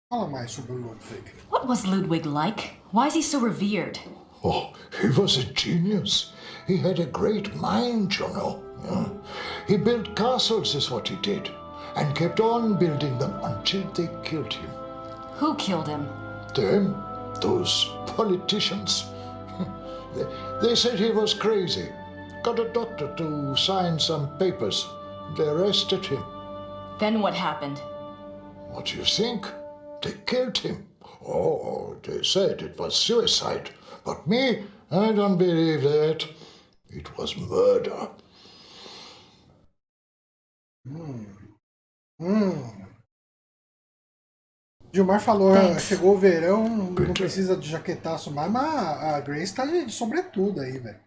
Speaker 2: Fala mais sobre o Ludwig.
Speaker 7: What was Ludwig like? Why is he so revered?
Speaker 8: Oh, he was a genius. He had a great mind, you know. He built castles, is what he did, and kept on building them until they killed him.
Speaker 7: Who killed him?
Speaker 8: Them, those politicians. They said he was crazy. Got a doctor to sign some papers. They arrested him.
Speaker 7: Then what happened?
Speaker 8: What do you think? They killed him. Oh, they said it was suicide. But me, I don't believe that. It was murder.
Speaker 2: Gilmar falou, chegou o verão, não precisa de jaquetaço mais, mas a Grace tá de sobretudo aí, velho.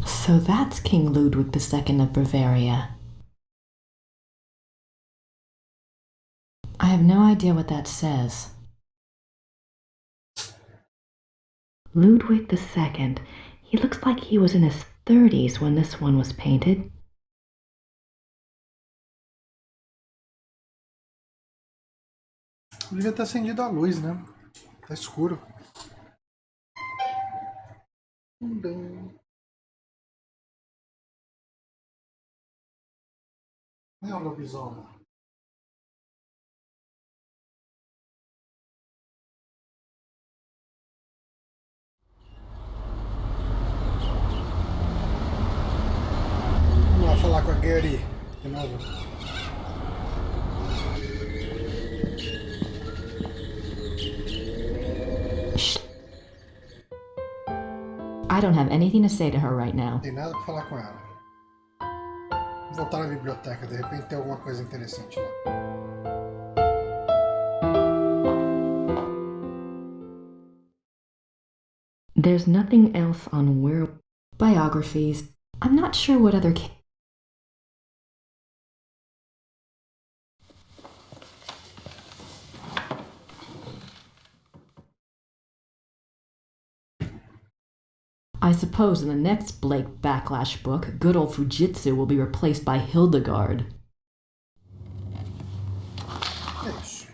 Speaker 1: So that's King Ludwig II of Bavaria. I have no idea what that says. Ludwig II. He looks like he was in his 30s when this one was painted.
Speaker 2: Devia ter acendido a luz, né? Tá escuro. É um lobisomem. Vamos lá falar com a Gary de novo.
Speaker 1: I don't have anything to say to her right now.
Speaker 2: Não tem nada pra falar com ela. Vou voltar na biblioteca, de repente tem alguma coisa interessante lá.
Speaker 1: There's nothing else on biographies. I'm not sure what other I suppose in the next Blake Backlash book, good old Fujitsu will be replaced by Hildegard.
Speaker 2: É isso.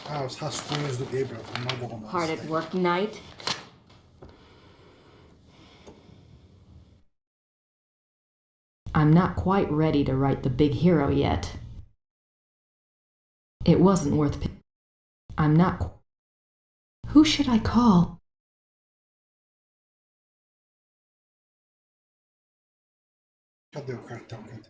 Speaker 2: Ah, os rascunhos do Gabriel, o novo romance.
Speaker 9: Hard at work night.
Speaker 1: I'm not quite ready to write the big hero yet. It wasn't worth I'm not. Who should I call?
Speaker 2: Cadê o cartão? Cadê?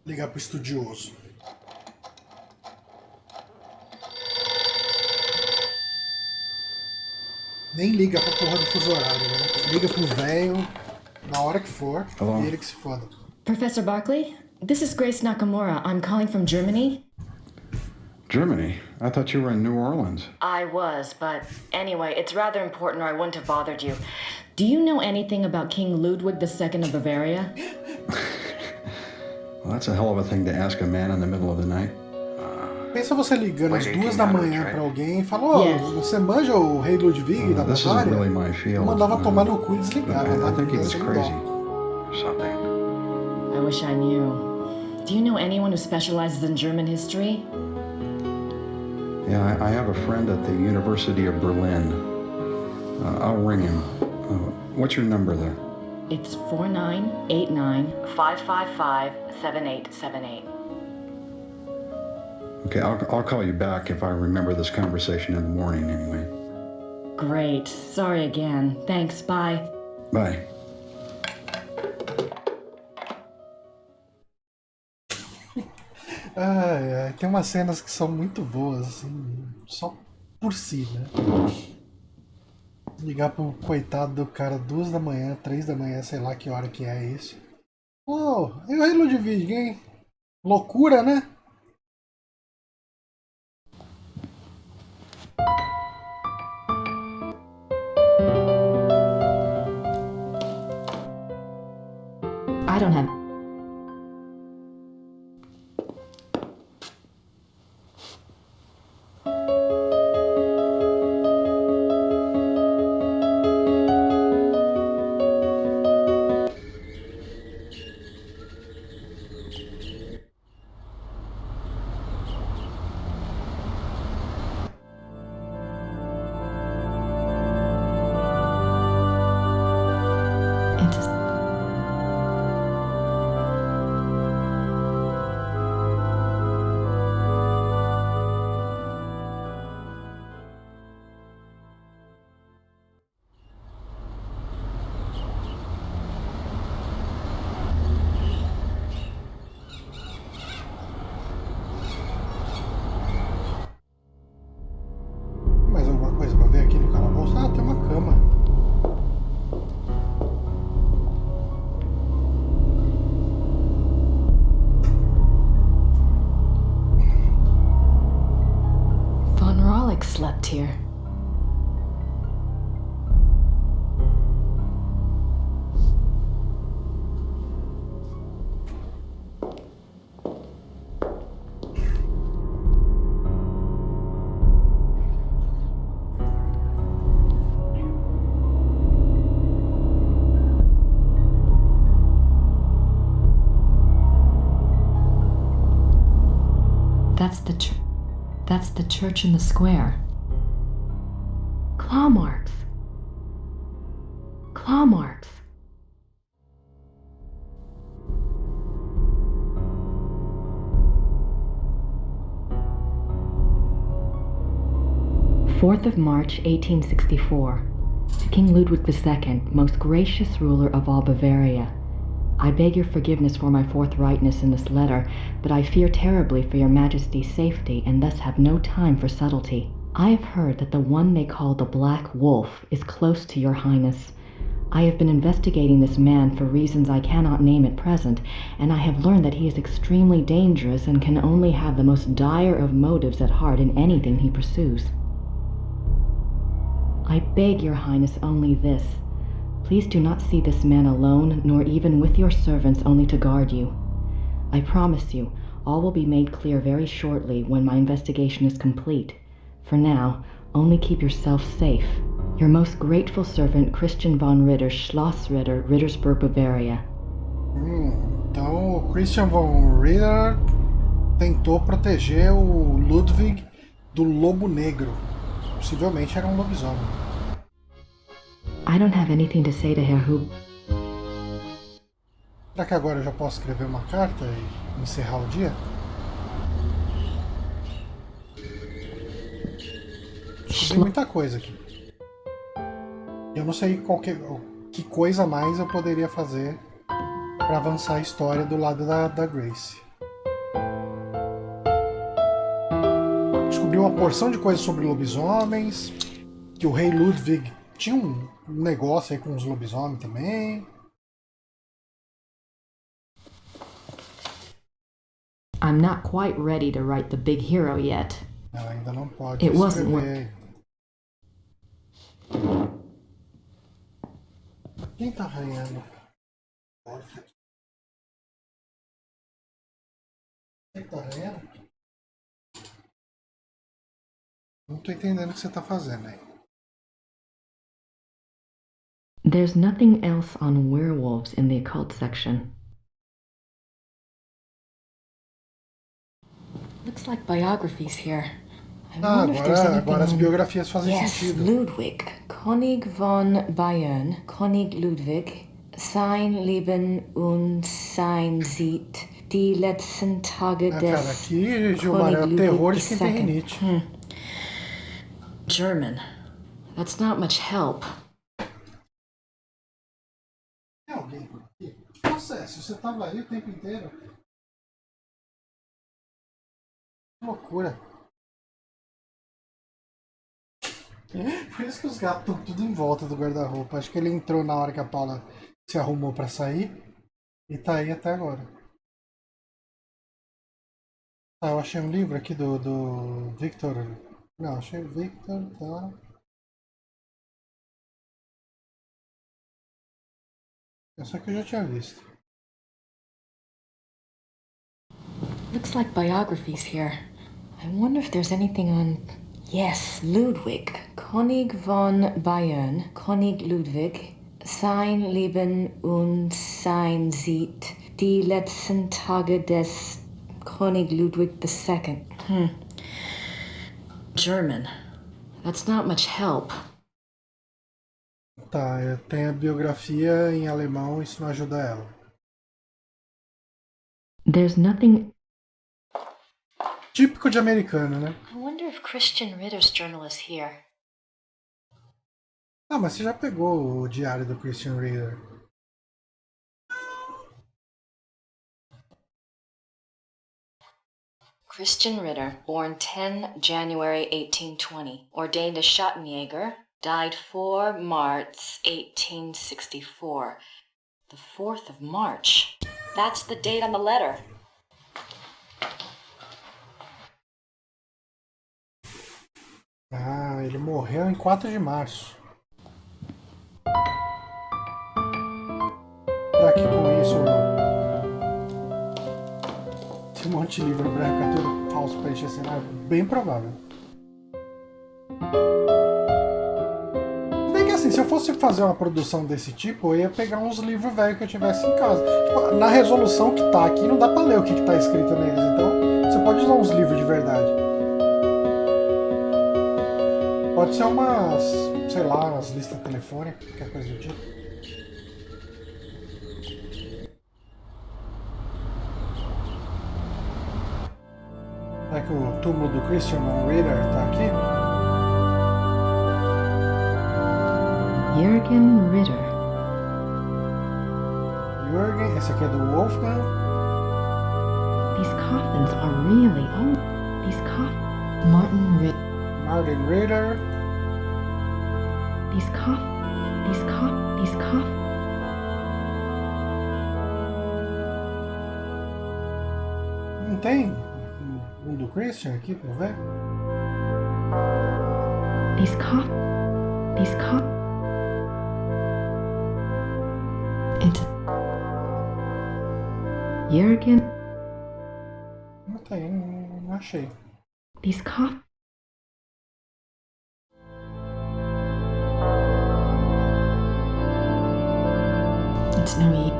Speaker 2: Ligar pro estudioso. Nem liga pra porra do fuso horário, né? Liga pro velho na hora que for.
Speaker 11: Hello?
Speaker 2: E ele que se foda.
Speaker 9: Professor Barkley, this is Grace Nakamura. I'm calling from Germany.
Speaker 11: Germany? I thought you were in New Orleans.
Speaker 9: I was, but anyway, it's rather important or I wouldn't have bothered you. Do you know anything about King Ludwig II of Bavaria?
Speaker 11: Well, that's a hell of a thing to ask a man in the middle of the night.
Speaker 2: Pensa você ligando às 2 da manhã pra alguém e fala, ô, você manja o rei Ludwig da
Speaker 11: This isn't
Speaker 2: Bavária?
Speaker 11: really my field.
Speaker 2: Mandava tomar no cu e desligava.
Speaker 11: I think he was crazy. Or something.
Speaker 9: I wish I knew. Do you know anyone who specializes in German history?
Speaker 11: Yeah, I have a friend at the University of Berlin. I'll ring him. What's your number there?
Speaker 9: It's 4989-555-7878.
Speaker 11: Okay, I'll call you back if I remember this conversation in the morning anyway.
Speaker 9: Great. Sorry again. Thanks. Bye.
Speaker 11: Bye.
Speaker 2: Ai, tem umas cenas que são muito boas, assim, só por si, né? Ligar pro coitado do cara 2 da manhã, 3 da manhã, sei lá que hora que é isso. Pô, e o rei Ludwig, hein? Loucura, né?
Speaker 1: I don't have...
Speaker 2: Mais alguma coisa pra ver aqui no calabouço? Ah, tem uma cama.
Speaker 1: Von Rollick slept here. That's the church in the square. Claw marks. Claw marks. "4th of March, 1864. To King Ludwig II, most gracious ruler of all Bavaria. I beg your forgiveness for my forthrightness in this letter, but I fear terribly for your Majesty's safety and thus have no time for subtlety. I have heard that the one they call the Black Wolf is close to your Highness. I have been investigating this man for reasons I cannot name at present, and I have learned that he is extremely dangerous and can only have the most dire of motives at heart in anything he pursues. I beg your Highness only this. Please do not see this man alone, nor even with your servants only to guard you. I promise you, all will be made clear very shortly when my investigation is complete. For now, only keep yourself safe. Your most grateful servant, Christian von Ritter, Schloss Ritter, Rittersburg, Bavaria."
Speaker 2: Então o Christian von Ritter tentou proteger o Ludwig do lobo negro. Possivelmente era um lobisomem.
Speaker 1: I don't have anything to say to Herr Hub.
Speaker 2: Será que agora eu já posso escrever uma carta e encerrar o dia? Descobri muita coisa aqui. Eu não sei que coisa mais eu poderia fazer para avançar a história do lado da Grace. Descobri uma porção de coisas sobre lobisomens, que o rei Ludwig tinha um negócio aí com os lobisomens também.
Speaker 1: I'm not quite ready to write the big hero yet.
Speaker 2: Ela ainda não pode
Speaker 1: It wasn't
Speaker 2: escrever. Quem tá arranhando? Quem tá arranhando? Não tô entendendo o que você tá fazendo aí.
Speaker 1: There's nothing else on werewolves in the occult section. Looks like biographies here.
Speaker 2: Agora as biografias fazem sentido.
Speaker 1: Ludwig, König von Bayern, König Ludwig, sein Leben und sein Sieg, die letzten Tage des
Speaker 2: Cara, aqui, Gilmar, é o terror de quem tem rinite.
Speaker 1: German. That's not much help.
Speaker 2: Tem alguém por aqui? Nossa, se você tava aí o tempo inteiro. Que loucura. Por isso que os gatos estão tudo em volta do guarda-roupa. Acho que ele entrou na hora que a Paula se arrumou pra sair e tá aí até agora. Ah, eu achei um livro aqui do Victor. Não, achei o Victor, tá. Essa aqui eu já tinha visto.
Speaker 9: Looks like biographies here. I wonder if there's anything on... Yes, Ludwig. König von Bayern. König Ludwig. Sein Leben und sein Sieg. Die letzten Tage des König Ludwig II. German. That's not much help.
Speaker 2: Tá, tem a biografia em alemão, isso não ajuda ela.
Speaker 1: There's nothing...
Speaker 2: Típico de americano, né?
Speaker 9: I wonder if Christian Ritter's journal is here.
Speaker 2: Ah, mas você já pegou o diário do Christian Ritter.
Speaker 9: Christian Ritter, born 10 January 1820, ordained a Schattenjäger, died 4 March 1864. The 4th of March. That's the date on the letter.
Speaker 2: Ah, ele morreu em 4 de março. Será que com isso esse monte de livro branco é tudo falso para encher cenário? Bem provável. Bem que assim, se eu fosse fazer uma produção desse tipo, eu ia pegar uns livros velhos que eu tivesse em casa. Tipo, na resolução que tá aqui, não dá pra ler o que tá escrito neles, então você pode usar uns livros de verdade. Pode ser umas, sei lá, umas listas telefônicas, qualquer coisa do tipo. Será que o túmulo do Christian Ritter tá aqui?
Speaker 1: Jürgen Ritter.
Speaker 2: Jürgen, esse aqui é do Wolfgang.
Speaker 1: These coffins are really old. These coffins... Martin Ritter.
Speaker 2: Martin Ritter.
Speaker 1: These coffins...
Speaker 2: Não tem um do Christian aqui pra ver?
Speaker 1: These coffins... It's... Jürgen...
Speaker 2: Não tem, não achei.
Speaker 1: These coffins... It's no use.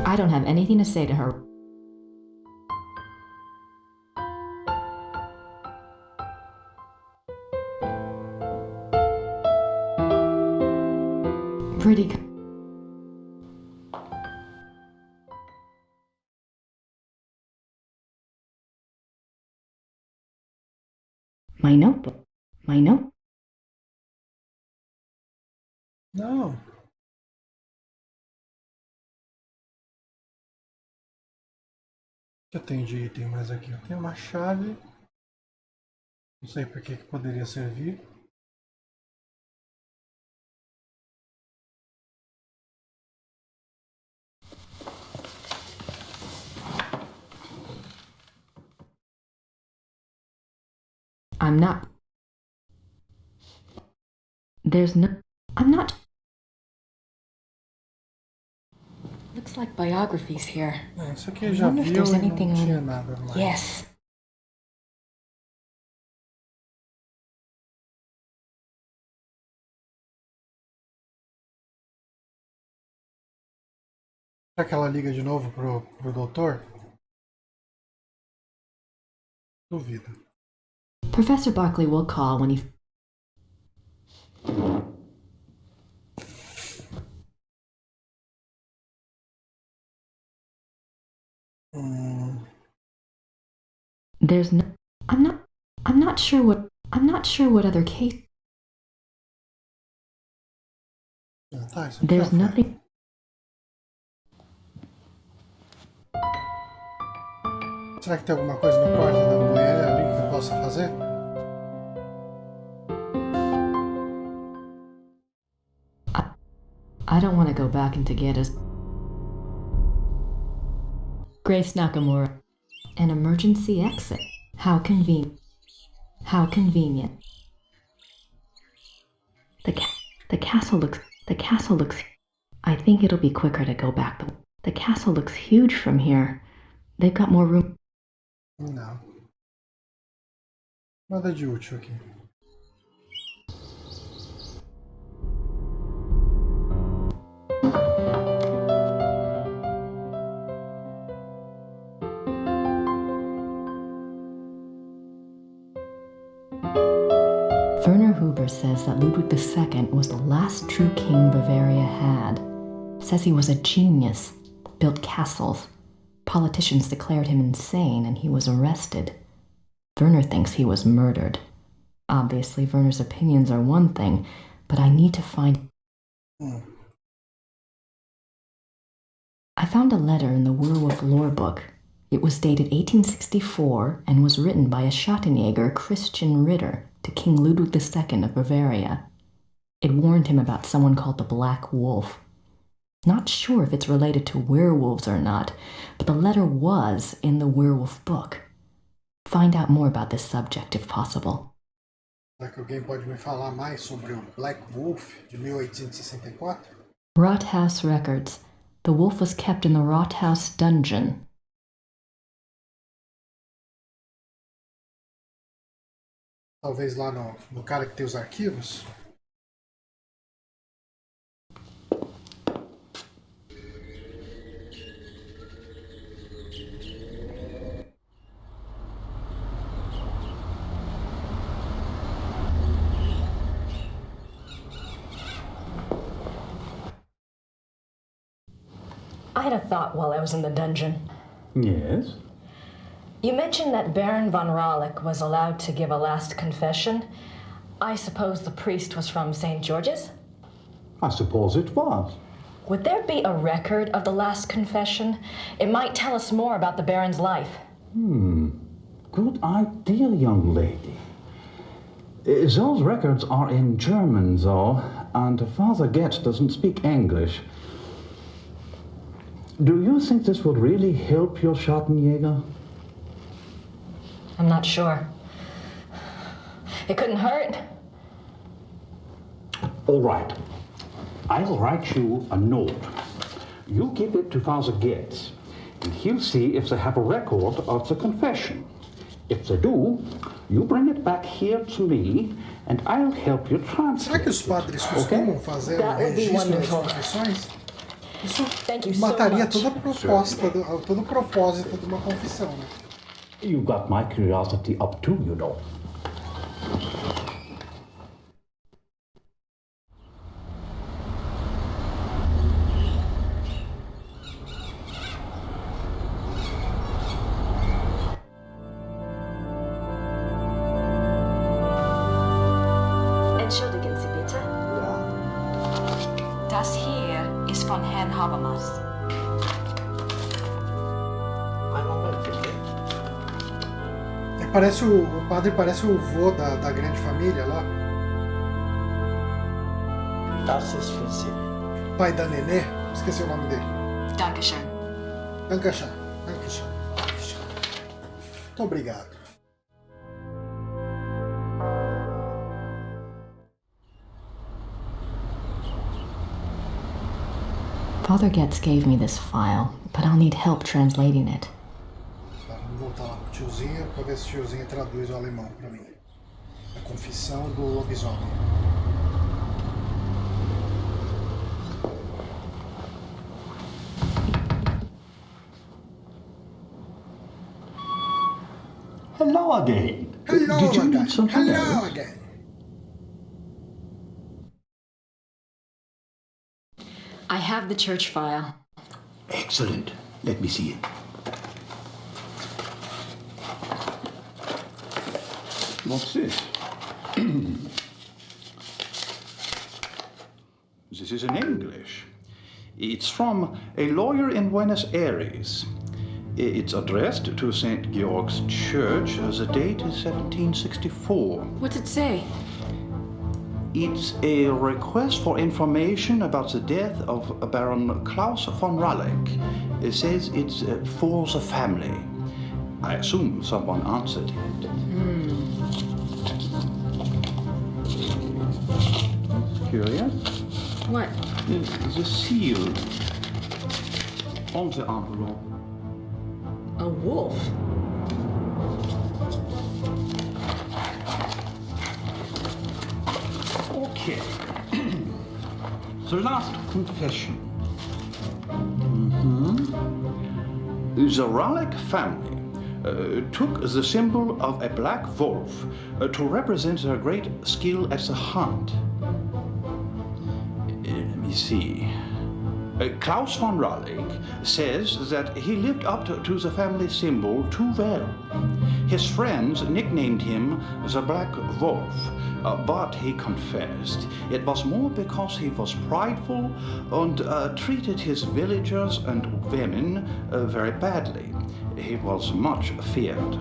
Speaker 1: I don't have anything to say to her. Pretty... My notebook. My note.
Speaker 2: Não. O que eu tenho de item mais aqui? Eu tenho uma chave. Não sei para que poderia servir.
Speaker 1: I'm not... There's no... I'm not... Looks like biographies here.
Speaker 2: Isso aqui eu já vi e não tinha nada mais.
Speaker 1: Yes.
Speaker 2: Será que ela liga de novo pro doutor? Duvido.
Speaker 1: Professor Barkley will call when he... There's no... I'm not sure what other case...
Speaker 2: Tá, isso aqui
Speaker 1: There's
Speaker 2: é a
Speaker 1: nothing...
Speaker 2: Será que tem alguma coisa no quarto da mulher ali que eu possa fazer?
Speaker 1: I don't want to go back into get us. Grace Nakamura. An emergency exit. How convenient. How convenient. The castle looks. I think it'll be quicker to go back. The castle looks huge from here. They've got more room.
Speaker 2: Não. Nada de útil aqui.
Speaker 1: Werner Huber says that Ludwig II was the last true king Bavaria had. Says he was a genius, built castles. Politicians declared him insane and he was arrested. Werner thinks he was murdered. Obviously, Werner's opinions are one thing, but I need to find... I found a letter in the Werewolf lore book. It was dated 1864 and was written by a Schottenjäger, Christian Ritter, to King Ludwig II of Bavaria. It warned him about someone called the Black Wolf. Not sure if it's related to werewolves or not, but the letter was in the Werewolf book. Find out more about this subject if possible.
Speaker 2: Será que alguém pode me falar mais sobre o Black Wolf de 1864?
Speaker 1: Rathaus Records. The wolf was kept in the Rathaus dungeon.
Speaker 2: Talvez lá no cara que tem os arquivos?
Speaker 9: I had a thought while I was in the dungeon.
Speaker 6: Yes?
Speaker 9: You mentioned that Baron von Raulich was allowed to give a last confession. I suppose the priest was from St. George's?
Speaker 6: I suppose it was.
Speaker 9: Would there be a record of the last confession? It might tell us more about the Baron's life.
Speaker 6: Good idea, young lady. Those records are in German, though, and Father Getz doesn't speak English. Do you think this would really help your Schattenjäger?
Speaker 9: I'm not sure. It couldn't hurt.
Speaker 6: All right. I'll write you a note. You give it to Father Getz, and he'll see if they have a record of the confession. If they do, you bring it back here to me, and I'll help you translate.
Speaker 2: Será que os padres costumam fazer um registro das confissões? Isso mataria toda a proposta, todo o propósito de uma confissão, né?
Speaker 6: You got my curiosity up too, you know.
Speaker 9: Entschuldigen Sie bitte.
Speaker 6: Ja.
Speaker 7: Das hier ist von Herrn Habermas.
Speaker 2: Parece o padre parece o vô da grande família lá.
Speaker 10: Das ist für Sie.
Speaker 2: Pai da Nenê, esqueci o nome dele.
Speaker 7: Dankeschön.
Speaker 2: Dankeschön. Dankeschön. Dankeschön. Muito obrigado.
Speaker 1: Father Getz gave me this file, but I'll need help translating it.
Speaker 2: Vamos voltar lá pro tiozinho pra ver se o tiozinho traduz o alemão pra mim. A confissão do lobisomem.
Speaker 6: Hello again.
Speaker 2: Hello
Speaker 6: Did you
Speaker 2: again.
Speaker 6: need something
Speaker 2: Hello
Speaker 6: else?
Speaker 2: again.
Speaker 7: I have the church file.
Speaker 6: Excellent. Let me see it. What's this? This is in English. It's from a lawyer in Buenos Aires. It's addressed to St. Georg's Church. The date is 1764.
Speaker 7: What's it say?
Speaker 6: It's a request for information about the death of Baron Klaus von Raulich. It says it's for the family. I assume someone answered it. Curious?
Speaker 9: What?
Speaker 6: The seal on the envelope.
Speaker 9: A wolf?
Speaker 6: Okay. The last confession. The Raleigh family took the symbol of a black wolf to represent their great skill at the hunt. Let me see. Klaus von Raleigh says that he lived up to the family symbol too well. His friends nicknamed him the Black Wolf, but he confessed it was more because he was prideful and treated his villagers and women very badly. He was much feared.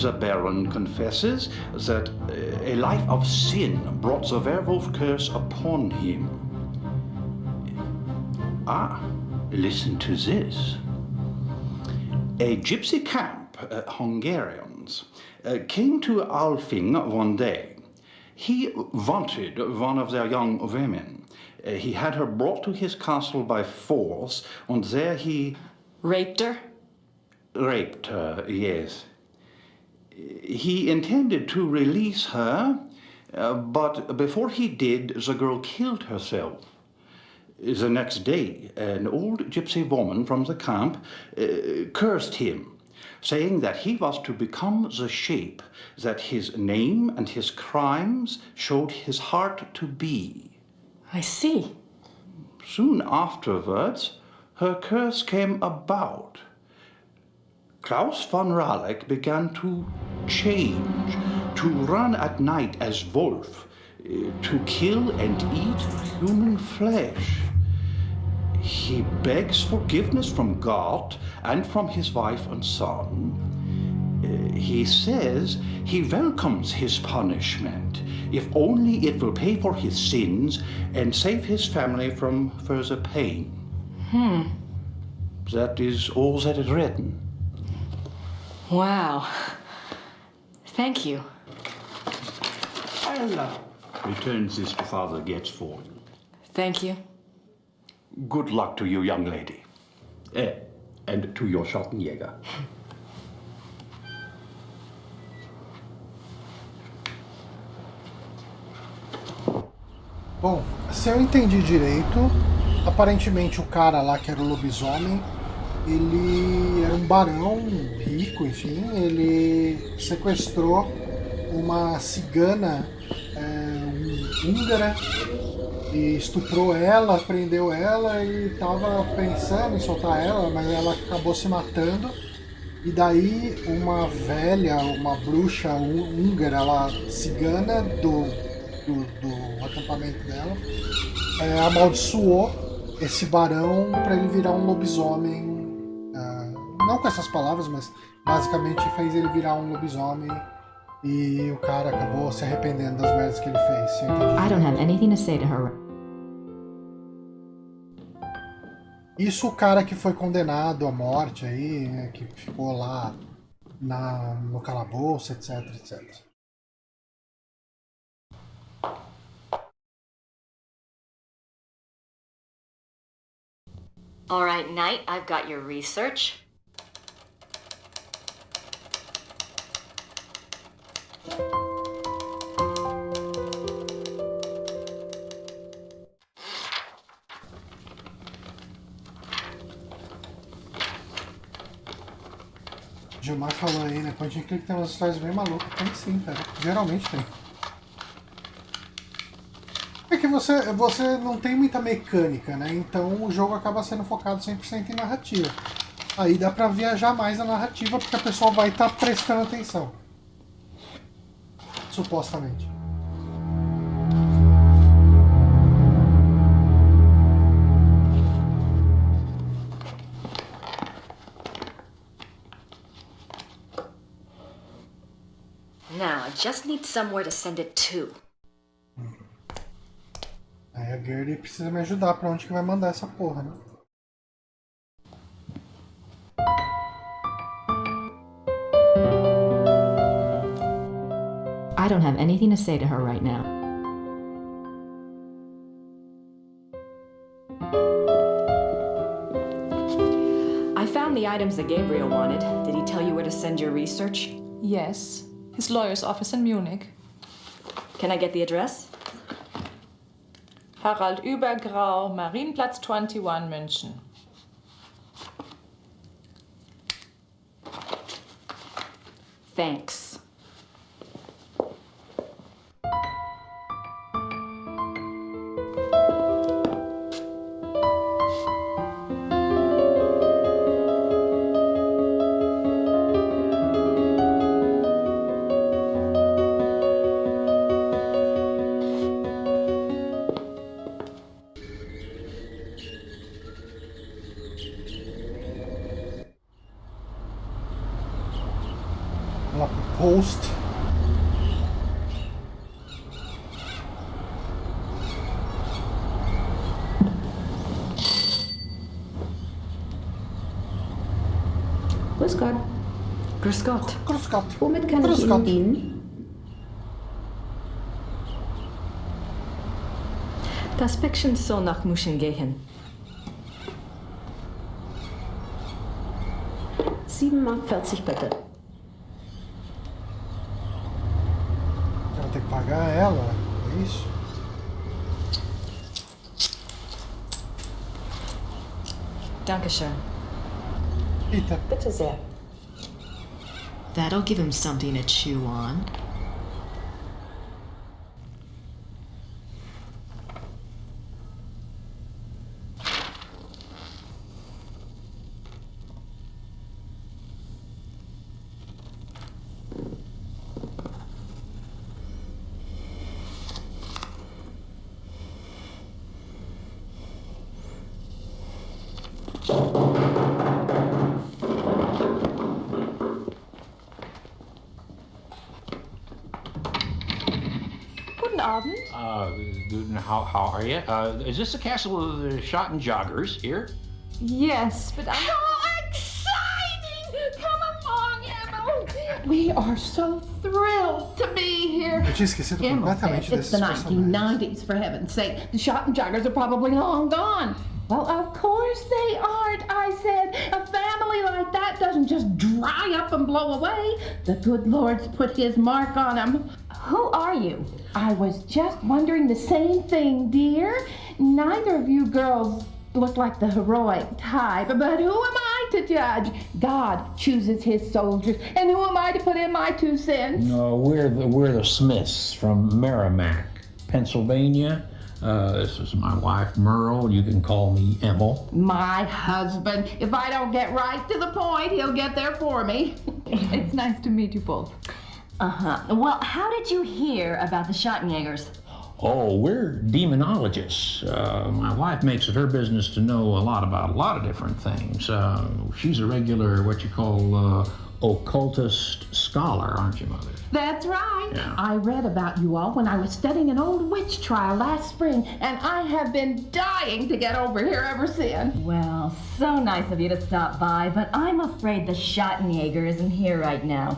Speaker 6: The Baron confesses that a life of sin brought the werewolf curse upon him. Listen to this. A gypsy camp, Hungarians, came to Alfing one day. He wanted one of their young women. He had her brought to his castle by force, and there he...
Speaker 7: Raped her?
Speaker 6: Raped her, yes. He intended to release her, but before he did, the girl killed herself. The next day, an old gypsy woman from the camp cursed him, saying that he was to become the shape that his name and his crimes showed his heart to be.
Speaker 9: I see.
Speaker 6: Soon afterwards, her curse came about. Klaus von Raleigh began to change, to run at night as wolf, to kill and eat human flesh. He begs forgiveness from God and from his wife and son. He says he welcomes his punishment, if only it will pay for his sins and save his family from further pain. That is all that is written.
Speaker 9: Wow. Thank you.
Speaker 6: I'll return this to Father Getz for you.
Speaker 9: Thank you.
Speaker 6: Good luck to you, young lady. And to your Schottenjäger.
Speaker 2: Bom, se eu entendi direito, aparentemente o cara lá que era o lobisomem, ele era um barão rico, enfim, ele sequestrou uma cigana húngara e estuprou ela, prendeu ela e estava pensando em soltar ela, mas ela acabou se matando. E daí uma velha, uma bruxa húngara, ela, cigana do acampamento dela, amaldiçoou esse barão para ele virar um lobisomem. Não com essas palavras, mas basicamente fez ele virar um lobisomem. E o cara acabou se arrependendo das merdas que ele fez.
Speaker 1: I don't have anything to say to her.
Speaker 2: Isso o cara que foi condenado à morte aí, né, que ficou lá no calabouço, etc, etc.
Speaker 9: All right, Knight, I've got your research.
Speaker 2: Gilmar falou aí, né? Point and click tem umas histórias bem malucas. Tem sim, cara. Geralmente tem. É que você não tem muita mecânica, né? Então o jogo acaba sendo focado 100% em narrativa. Aí dá pra viajar mais na narrativa porque a pessoa vai estar prestando atenção. Supostamente.
Speaker 9: Now, I just need somewhere to send it to.
Speaker 2: Aí a Gertie precisa me ajudar pra onde que vai mandar essa porra, né?
Speaker 1: I don't have anything to say to her right now.
Speaker 7: I found the items that Gabriel wanted. Did he tell you where to send your research?
Speaker 5: Yes, his lawyer's office in Munich.
Speaker 7: Can I get the address?
Speaker 5: Harald Übergrau, Marienplatz 21, München.
Speaker 7: Thanks.
Speaker 2: Lá pro post.
Speaker 12: Grüß Gott.
Speaker 7: Grüß Gott.
Speaker 2: Grüß Gott.
Speaker 12: Womit kann
Speaker 2: Grüß
Speaker 12: ich
Speaker 2: Gott.
Speaker 12: Ihnen dienen?
Speaker 7: Das Päckchen soll nach München gehen.
Speaker 12: 7,40 Mark bitte.
Speaker 2: Ela tem que pagar ela, é isso?
Speaker 7: Dankeschön.
Speaker 2: Eita.
Speaker 3: Bitte sehr.
Speaker 9: That'll give him something to chew on.
Speaker 5: Guten Abend.
Speaker 13: How are you? Is this the castle of the shot and joggers here?
Speaker 5: Yes, but I'm...
Speaker 14: How exciting! Come along, Emma. We are so thrilled to be here.
Speaker 2: Eu tinha esquecido
Speaker 14: Emma
Speaker 2: completamente
Speaker 14: said it's
Speaker 2: desses
Speaker 14: the
Speaker 2: personagens.
Speaker 14: 1990s, for heaven's sake. The shot and joggers are probably long gone. Well, of course they aren't, I said. A family like that doesn't just dry up and blow away. The good Lord's put his mark on them.
Speaker 9: Who are you?
Speaker 14: I was just wondering the same thing, dear. Neither of you girls look like the heroic type, but who am I to judge? God chooses his soldiers, and who am I to put in my 2 cents?
Speaker 13: No, we're the Smiths from Merrimack, Pennsylvania. This is my wife, Merle. You can call me Emil.
Speaker 14: My husband. If I don't get right to the point, he'll get there for me.
Speaker 5: It's nice to meet you both.
Speaker 9: Well, how did you hear about the Schottenjägers?
Speaker 13: Oh, we're demonologists. My wife makes it her business to know a lot about a lot of different things. She's a regular, what you call, occultist scholar, aren't you, Mother?
Speaker 14: That's right.
Speaker 13: Yeah.
Speaker 14: I read about you all when I was studying an old witch trial last spring, and I have been dying to get over here ever since.
Speaker 9: Well, so nice of you to stop by, but I'm afraid the Schottenjäger isn't here right now.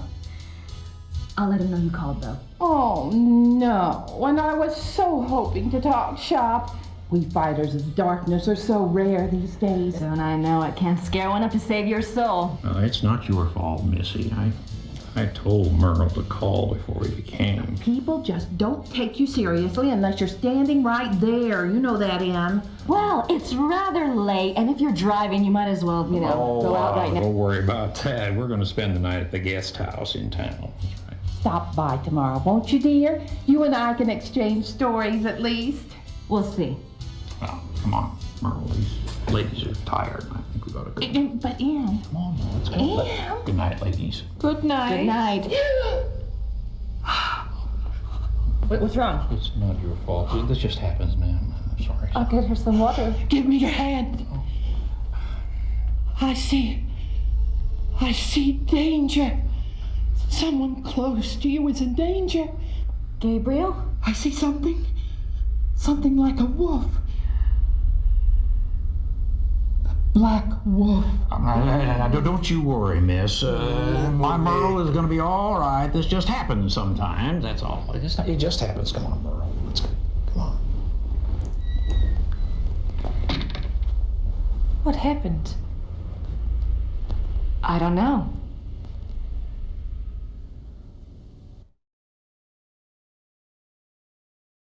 Speaker 9: I'll let him know you called, though.
Speaker 14: Oh, no. And I was so hoping to talk shop. We fighters of darkness are so rare these days.
Speaker 9: Don't I know it? Can't scare one up to save your soul.
Speaker 13: It's not your fault, Missy. I told Merle to call before he came.
Speaker 14: People just don't take you seriously unless you're standing right there. You know that, Em.
Speaker 9: Well, it's rather late, and if you're driving, you might as well, go out right now.
Speaker 13: Don't worry about that. We're going to spend the night at the guest house in town.
Speaker 14: Stop by tomorrow, won't you, dear? You and I can exchange stories at least.
Speaker 9: We'll see.
Speaker 13: Well, come on, Merle. These ladies are tired. I think we ought to go.
Speaker 14: But, Em.
Speaker 13: Come on, now, let's go.
Speaker 14: Em.
Speaker 13: Good night, ladies.
Speaker 5: Good night.
Speaker 14: Good night.
Speaker 9: What's wrong?
Speaker 13: It's not your fault. This just happens, ma'am. I'm sorry.
Speaker 5: I'll get her some water.
Speaker 14: Give me your hand. I see danger. Someone close to you is in danger.
Speaker 9: Gabriel?
Speaker 14: I see something like a wolf. The Black Wolf.
Speaker 13: Don't you worry, miss. My Merle is going to be all right. This just happens sometimes, that's all. It just happens. Come on, Merle. Let's go. Come on.
Speaker 5: What happened?
Speaker 9: I don't know.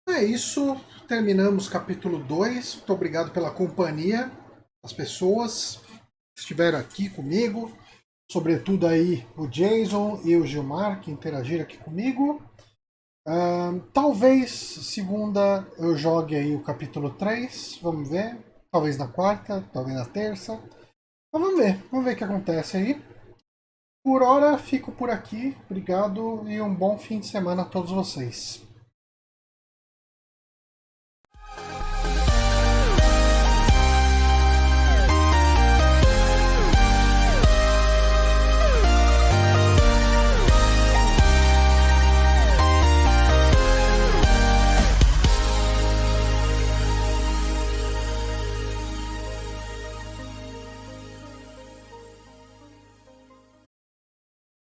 Speaker 2: É isso, terminamos capítulo 2. Muito obrigado pela companhia, as pessoas que estiveram aqui comigo, sobretudo aí o Jason e o Gilmar, que interagiram aqui comigo. Talvez segunda eu jogue aí o capítulo 3, vamos ver. Talvez na quarta, talvez na terça. Mas vamos ver o que acontece aí. Por hora, fico por aqui. Obrigado e um bom fim de semana a todos vocês.